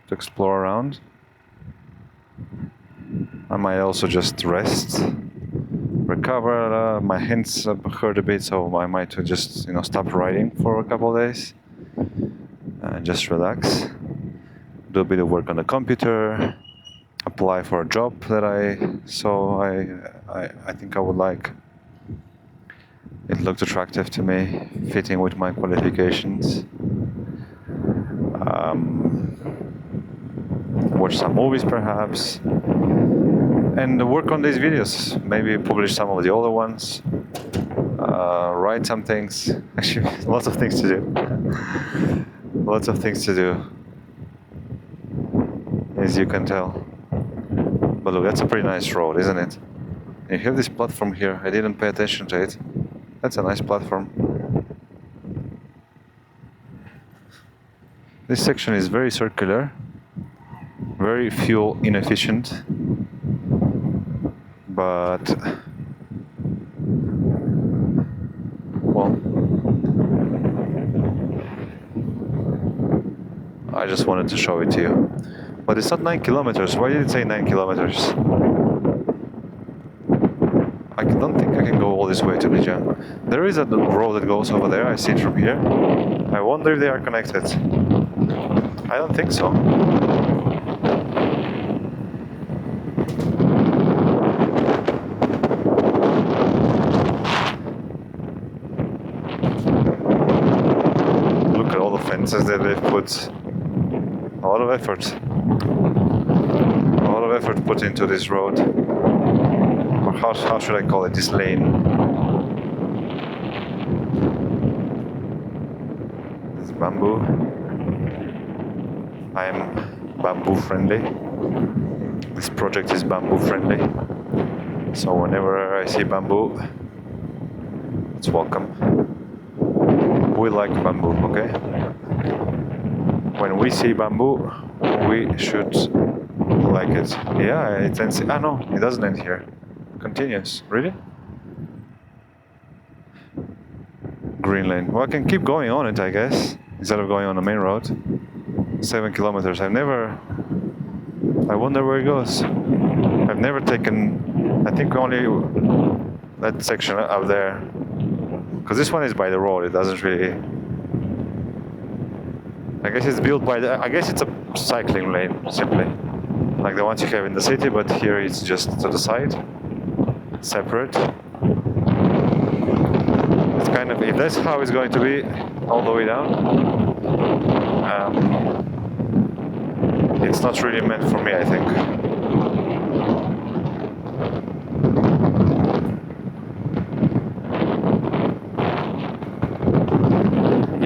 to explore around. I might also just rest, recover. My hands hurt a bit, so I might just stop riding for a couple of days and just relax. Do a bit of work on the computer. Apply for a job that I saw. I think I would like. It looked attractive to me, fitting with my qualifications. Watch some movies perhaps, and work on these videos. Maybe publish some of the older ones. Write some things. Actually, lots of things to do. Lots of things to do, as you can tell. But look, that's a pretty nice road, isn't it? You have this platform here. I didn't pay attention to it. That's a nice platform. This section is very circular, very fuel inefficient, but well, I just wanted to show it to you. But it's not 9 kilometers. Why did it say 9 kilometers? I don't think I can go all this way to Lijiang. There is a road that goes over there. I see it from here. I wonder if they are connected. I don't think so. Look at all the fences that they've put. A lot of effort. A lot of effort put into this road. Or how should I call it? This lane. This bamboo. I am bamboo friendly. This project is bamboo friendly. So whenever I see bamboo, it's welcome. We like bamboo, okay? When we see bamboo, we should like it. Yeah, it ends. Ah, no, it doesn't end here. Continues. Really? Green lane. Well, I can keep going on it, I guess, instead of going on the main road. 7 kilometers. I wonder where it goes. I've never taken, I think only that section up there. Because this one is by the road, it doesn't really... I guess it's built by I guess it's a cycling lane, simply. Like the ones you have in the city, but here it's just to the side. Separate. It's kind of, if that's how it's going to be all the way down, it's not really meant for me, I think.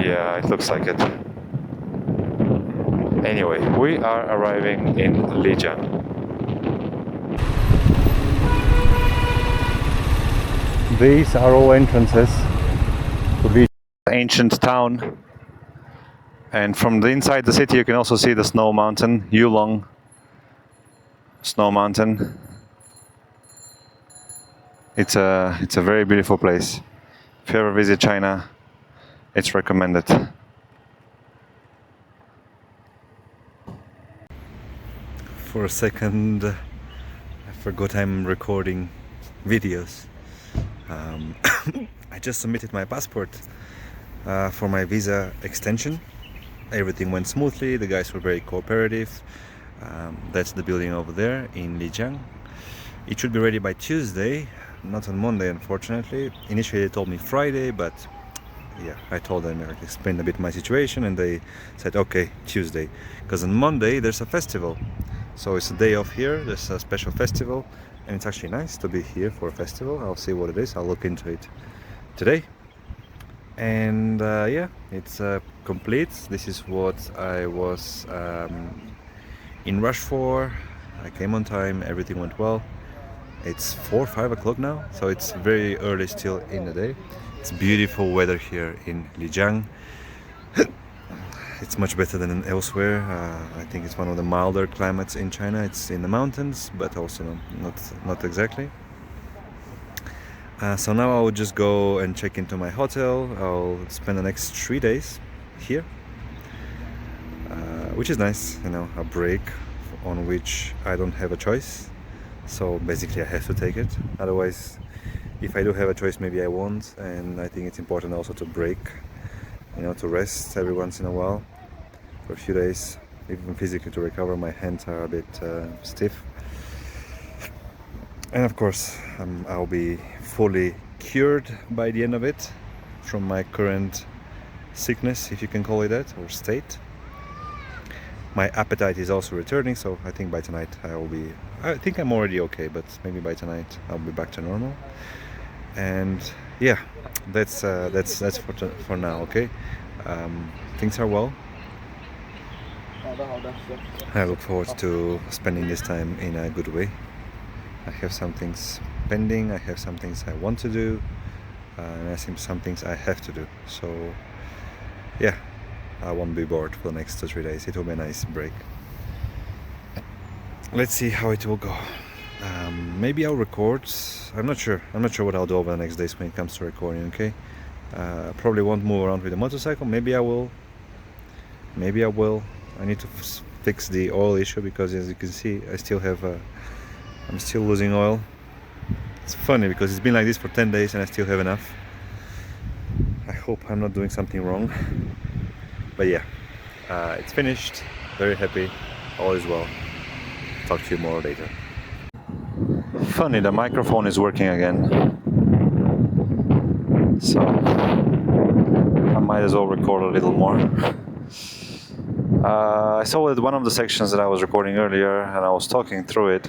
Yeah, it looks like it. Anyway, we are arriving in Lijiang. These are all entrances to Lijiang. Ancient town. And from the inside the city you can also see the snow mountain, Yunnan snow mountain. It's a very beautiful place. If you ever visit China, it's recommended. For a second, I forgot I'm recording videos. I just submitted my passport for my visa extension. Everything went smoothly, the guys were very cooperative. That's the building over there in Lijiang. It should be ready by Tuesday, not on Monday unfortunately. Initially they told me Friday, but yeah, I told them, I explained a bit my situation and they said okay, Tuesday. Because on Monday there's a festival. So it's a day off here, there's a special festival and it's actually nice to be here for a festival. I'll see what it is, I'll look into it today. And yeah, it's complete. This is what I was in rush for. I came on time, everything went well. It's 4 or 5 o'clock now, so it's very early still in the day. It's beautiful weather here in Lijiang. It's much better than elsewhere. I think it's one of the milder climates in China. It's in the mountains, but also not exactly. So now I will just go and check into my hotel. I'll spend the next 3 days here, which is nice, you know, a break on which I don't have a choice. So basically I have to take it. Otherwise, if I do have a choice, maybe I won't. And I think it's important also to break, you know, to rest every once in a while for a few days, even physically to recover. My hands are a bit stiff. And of course, I'll be fully cured by the end of it from my current sickness, if you can call it that, or state. My appetite is also returning, so I think by tonight I think I'm already okay, but maybe by tonight I'll be back to normal. And yeah, that's for now, okay? Things are well. I look forward to spending this time in a good way. I have some things pending, I have some things I want to do, and I have some things I have to do. So yeah, I won't be bored for the next 2 or 3 days. It will be a nice break. Let's see how it will go. Maybe I'll record. I'm not sure what I'll do over the next days when it comes to recording, okay? Probably won't move around with the motorcycle. Maybe I will. I need to fix the oil issue because, as you can see, I'm still losing oil. It's funny because it's been like this for 10 days and I still have enough. I hope I'm not doing something wrong. But yeah, it's finished. Very happy. All is well. Talk to you more later. Funny, the microphone is working again. So I might as well record a little more. I saw that one of the sections that I was recording earlier and I was talking through it.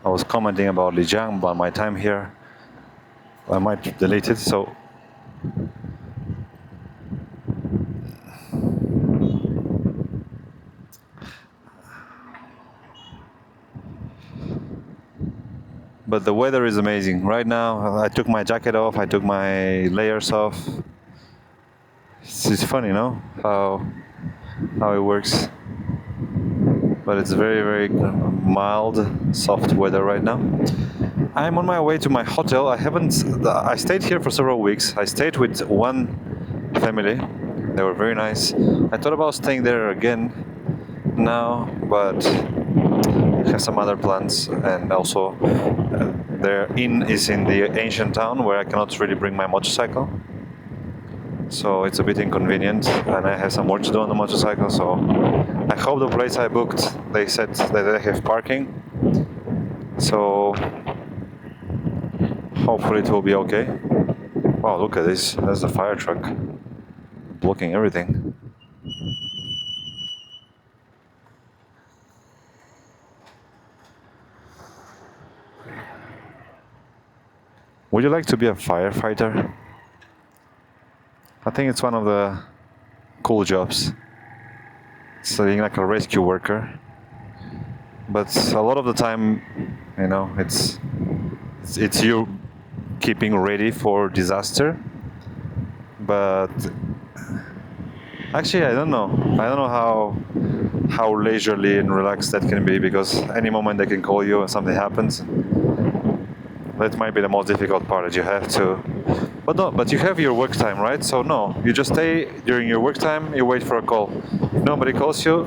I was commenting about Lijiang, about my time here. I might delete it, so but the weather is amazing. Right now, I took my jacket off, I took my layers off. It's funny, no? How it works. But it's very, very mild, soft weather right now. I'm on my way to my hotel. I stayed here for several weeks. I stayed with one family They were very nice. I thought about staying there again now, but I have some other plans, and also their inn is in the ancient town where I cannot really bring my motorcycle. So it's a bit inconvenient, and I have some work to do on the motorcycle, so I hope the place I booked, they said that they have parking, so hopefully it will be okay. Wow, look at this, there's a fire truck blocking everything. Would you like to be a firefighter? I think it's one of the cool jobs. It's being like a rescue worker. But a lot of the time, you know, it's you keeping ready for disaster. But actually, I don't know. I don't know how leisurely and relaxed that can be, because any moment they can call you and something happens. That might be the most difficult part, that you have to. But no, but you have your work time, right? So no, you just stay during your work time, you wait for a call. If nobody calls you,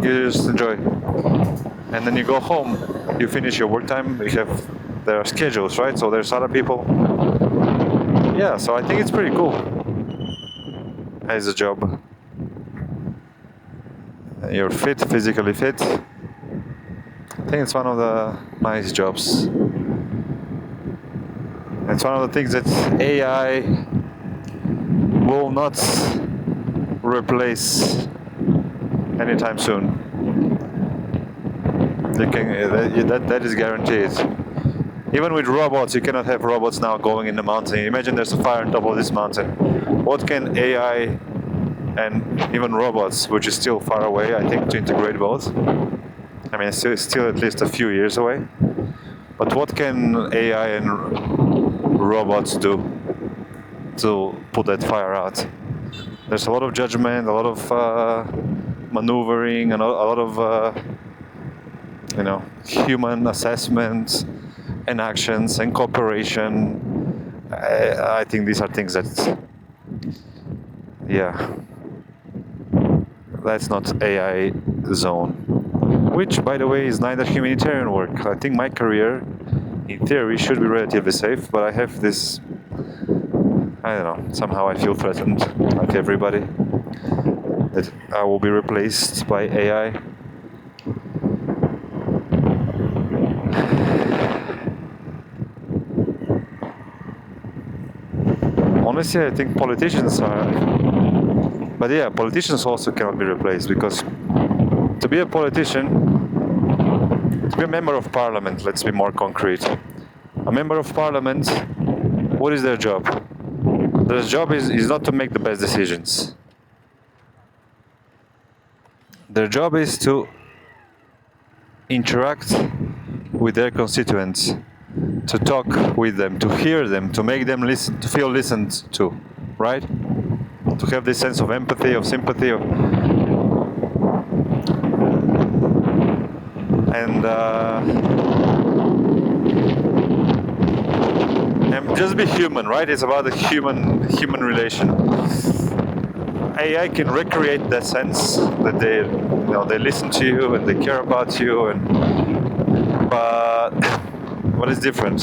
you just enjoy. And then you go home, you finish your work time, there are schedules, right? So there's other people. Yeah, so I think it's pretty cool as a job. You're fit, physically fit. I think it's one of the nice jobs. It's one of the things that AI will not replace anytime soon. That is guaranteed. Even with robots, you cannot have robots now going in the mountain. Imagine there's a fire on top of this mountain. What can AI and even robots, which is still far away, I think, to integrate both? I mean, it's still at least a few years away. But what can AI and robots do to put that fire out? There's a lot of judgment, a lot of maneuvering, and a lot of human assessment and actions and cooperation. I think these are things that, yeah, that's not AI zone. Which, by the way, is neither humanitarian work. I think my career, in theory, should be relatively safe, but I have this, I don't know, somehow I feel threatened, like everybody, that I will be replaced by AI. Honestly, I think politicians are, but yeah, politicians also cannot be replaced, because to be a politician, to be a member of parliament, let's be more concrete. A member of parliament, what is their job? Their job is not to make the best decisions. Their job is to interact with their constituents, to talk with them, to hear them, to make them listen, to feel listened to, right? To have this sense of empathy, of sympathy, and just be human, right? It's about the human relation. AI can recreate that sense that they listen to you and they care about you, but what is different?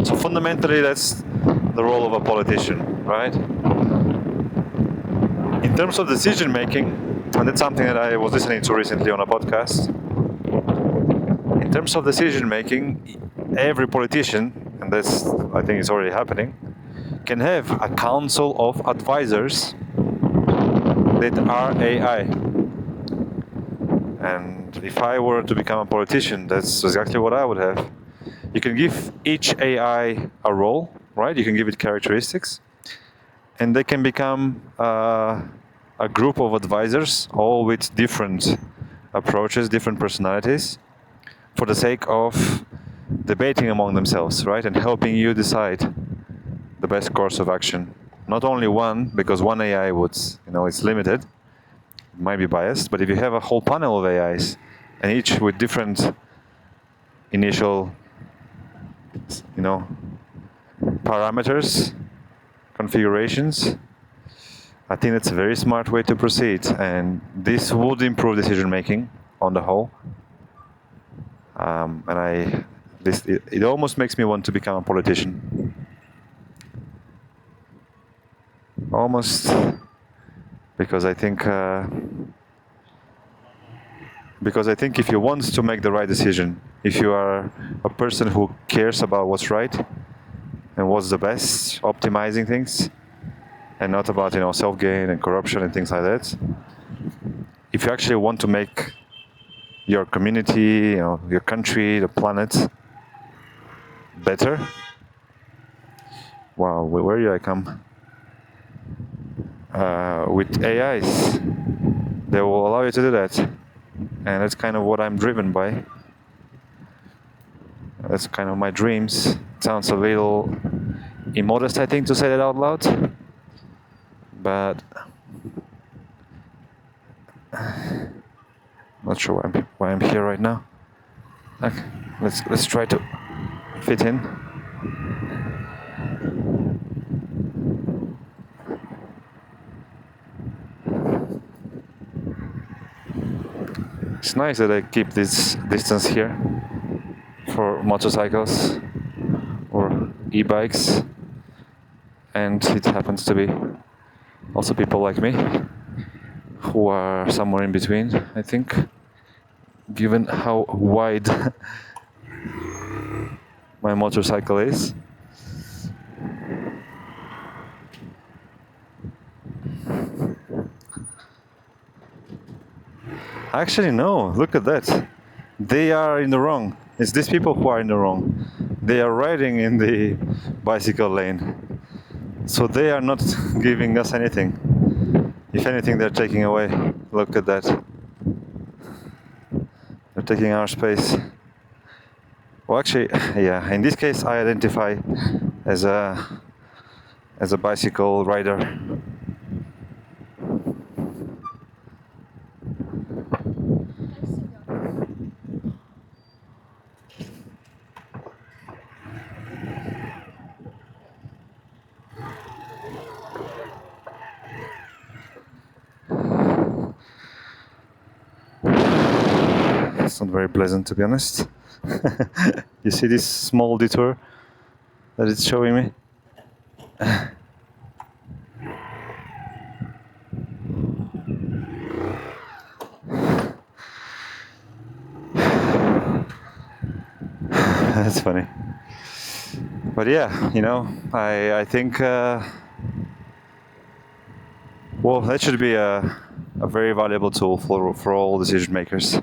So fundamentally, that's the role of a politician, right? In terms of decision making, and that's something that I was listening to recently on a podcast. In terms of decision making, every politician, and that's, I think it's already happening, can have a council of advisors that are AI. And if I were to become a politician, that's exactly what I would have. You can give each AI a role, right? You can give it characteristics, and they can become a group of advisors, all with different approaches, different personalities, for the sake of debating among themselves, right? And helping you decide the best course of action. Not only one, because one AI would, it's limited, it might be biased, but if you have a whole panel of AIs, and each with different initial, parameters, configurations, I think that's a very smart way to proceed, and this would improve decision making on the whole. It almost makes me want to become a politician. Almost, because I think if you want to make the right decision, if you are a person who cares about what's right and what's the best, optimizing things, and not about self-gain and corruption and things like that. If you actually want to make your community, your country, the planet better. Wow, where did I come? With AIs, they will allow you to do that, and that's kind of what I'm driven by. That's kind of my dreams. It sounds a little immodest, I think, to say that out loud, but not sure why I'm here right now. Okay, let's try to fit in. It's nice that I keep this distance here for motorcycles or e-bikes, and it happens to be also people like me who are somewhere in between, I think, given how wide my motorcycle is. Actually, no, look at that. They are in the wrong. It's these people who are in the wrong. They are riding in the bicycle lane. So they are not giving us anything. If anything, they're taking away. Look at that. They're taking our space. Well, actually, yeah, in this case, I identify as a bicycle rider. It's not very pleasant, to be honest. You see this small detour that it's showing me? That's funny. But yeah, I think well, that should be a very valuable tool for all decision makers.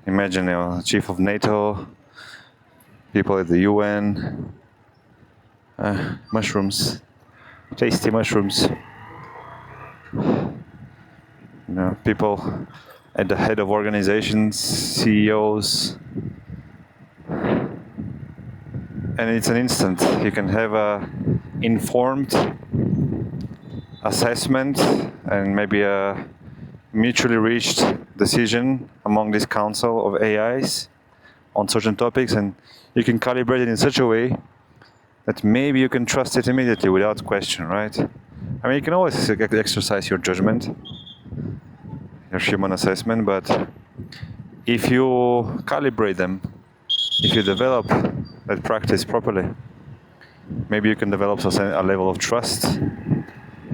Imagine, chief of NATO, people at the UN, mushrooms, tasty mushrooms. People at the head of organizations, CEOs, and it's an instant. You can have a informed assessment and maybe a mutually reached decision among this council of AIs on certain topics, and you can calibrate it in such a way that maybe you can trust it immediately without question, right? I mean, you can always exercise your judgment, your human assessment, but if you calibrate them, if you develop that practice properly, maybe you can develop a level of trust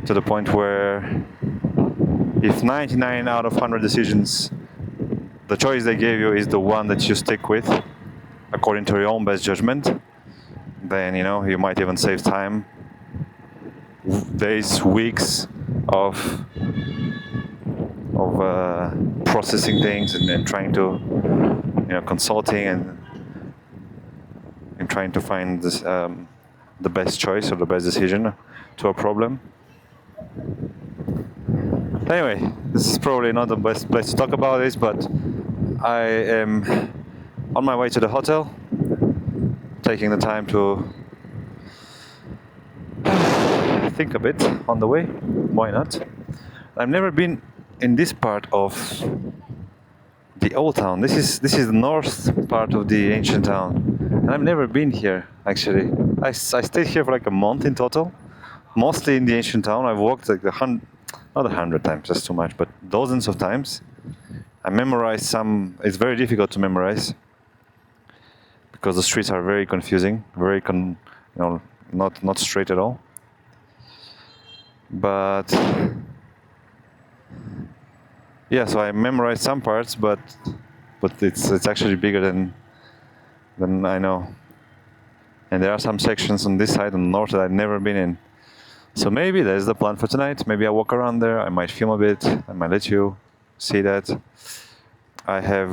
to the point where if 99 out of 100 decisions, the choice they gave you is the one that you stick with according to your own best judgment, then you might even save time, days, weeks of processing things and then trying to consulting and trying to find this, the best choice or the best decision to a problem. Anyway, this is probably not the best place to talk about this, but I am on my way to the hotel, taking the time to think a bit on the way. Why not? I've never been in this part of the old town. This is the north part of the ancient town, and I've never been here actually. I stayed here for like a month in total, mostly in the ancient town. I've walked like not 100 times, that's too much, but dozens of times. I memorized some. It's very difficult to memorize because the streets are very confusing, very not straight at all. But yeah, so I memorized some parts, but it's actually bigger than I know. And there are some sections on this side, on the north, that I've never been in. So maybe that's the plan for tonight. Maybe I walk around there. I might film a bit. I might let you see that. I have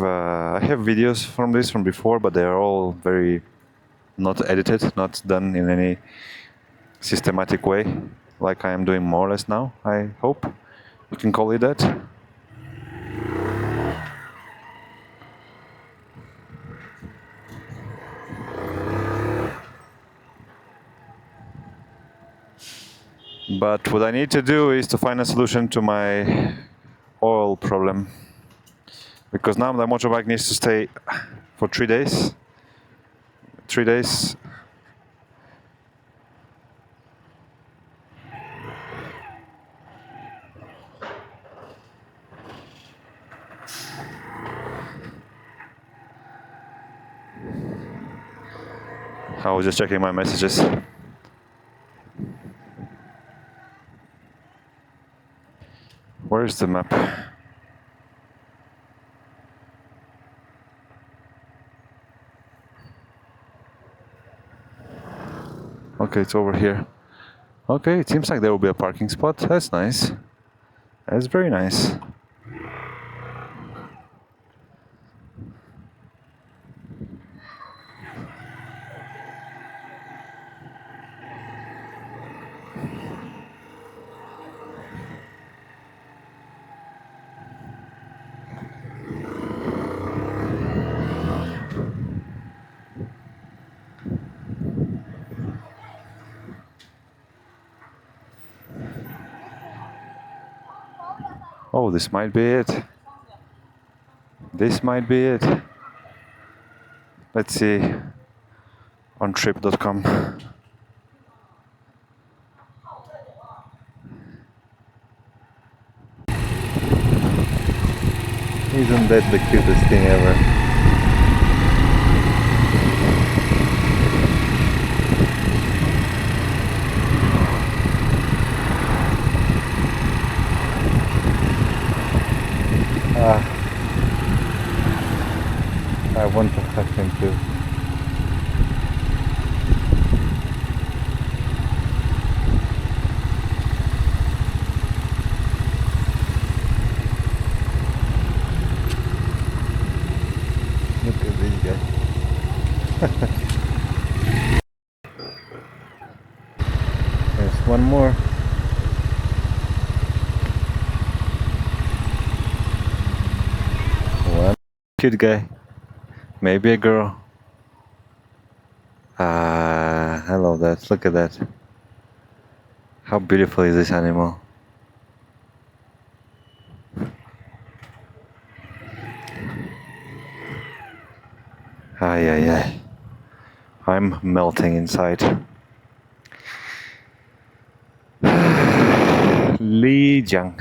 videos from this from before, but they are all very not edited, not done in any systematic way, like I am doing more or less now. I hope you can call it that. But what I need to do is to find a solution to my oil problem. Because now the motorbike needs to stay for 3 days. 3 days. I was just checking my messages. Where's the map? Okay, it's over here. Okay, it seems like there will be a parking spot. That's nice. That's very nice. Oh, this might be it. This might be it. Let's see. On trip.com. Isn't that the cutest thing ever? I want to hug him too. Look at this guy. There's one more. One cute guy. Maybe a girl. I love that. Look at that. How beautiful is this animal? Ay, ay, ay. I'm melting inside. Lijiang.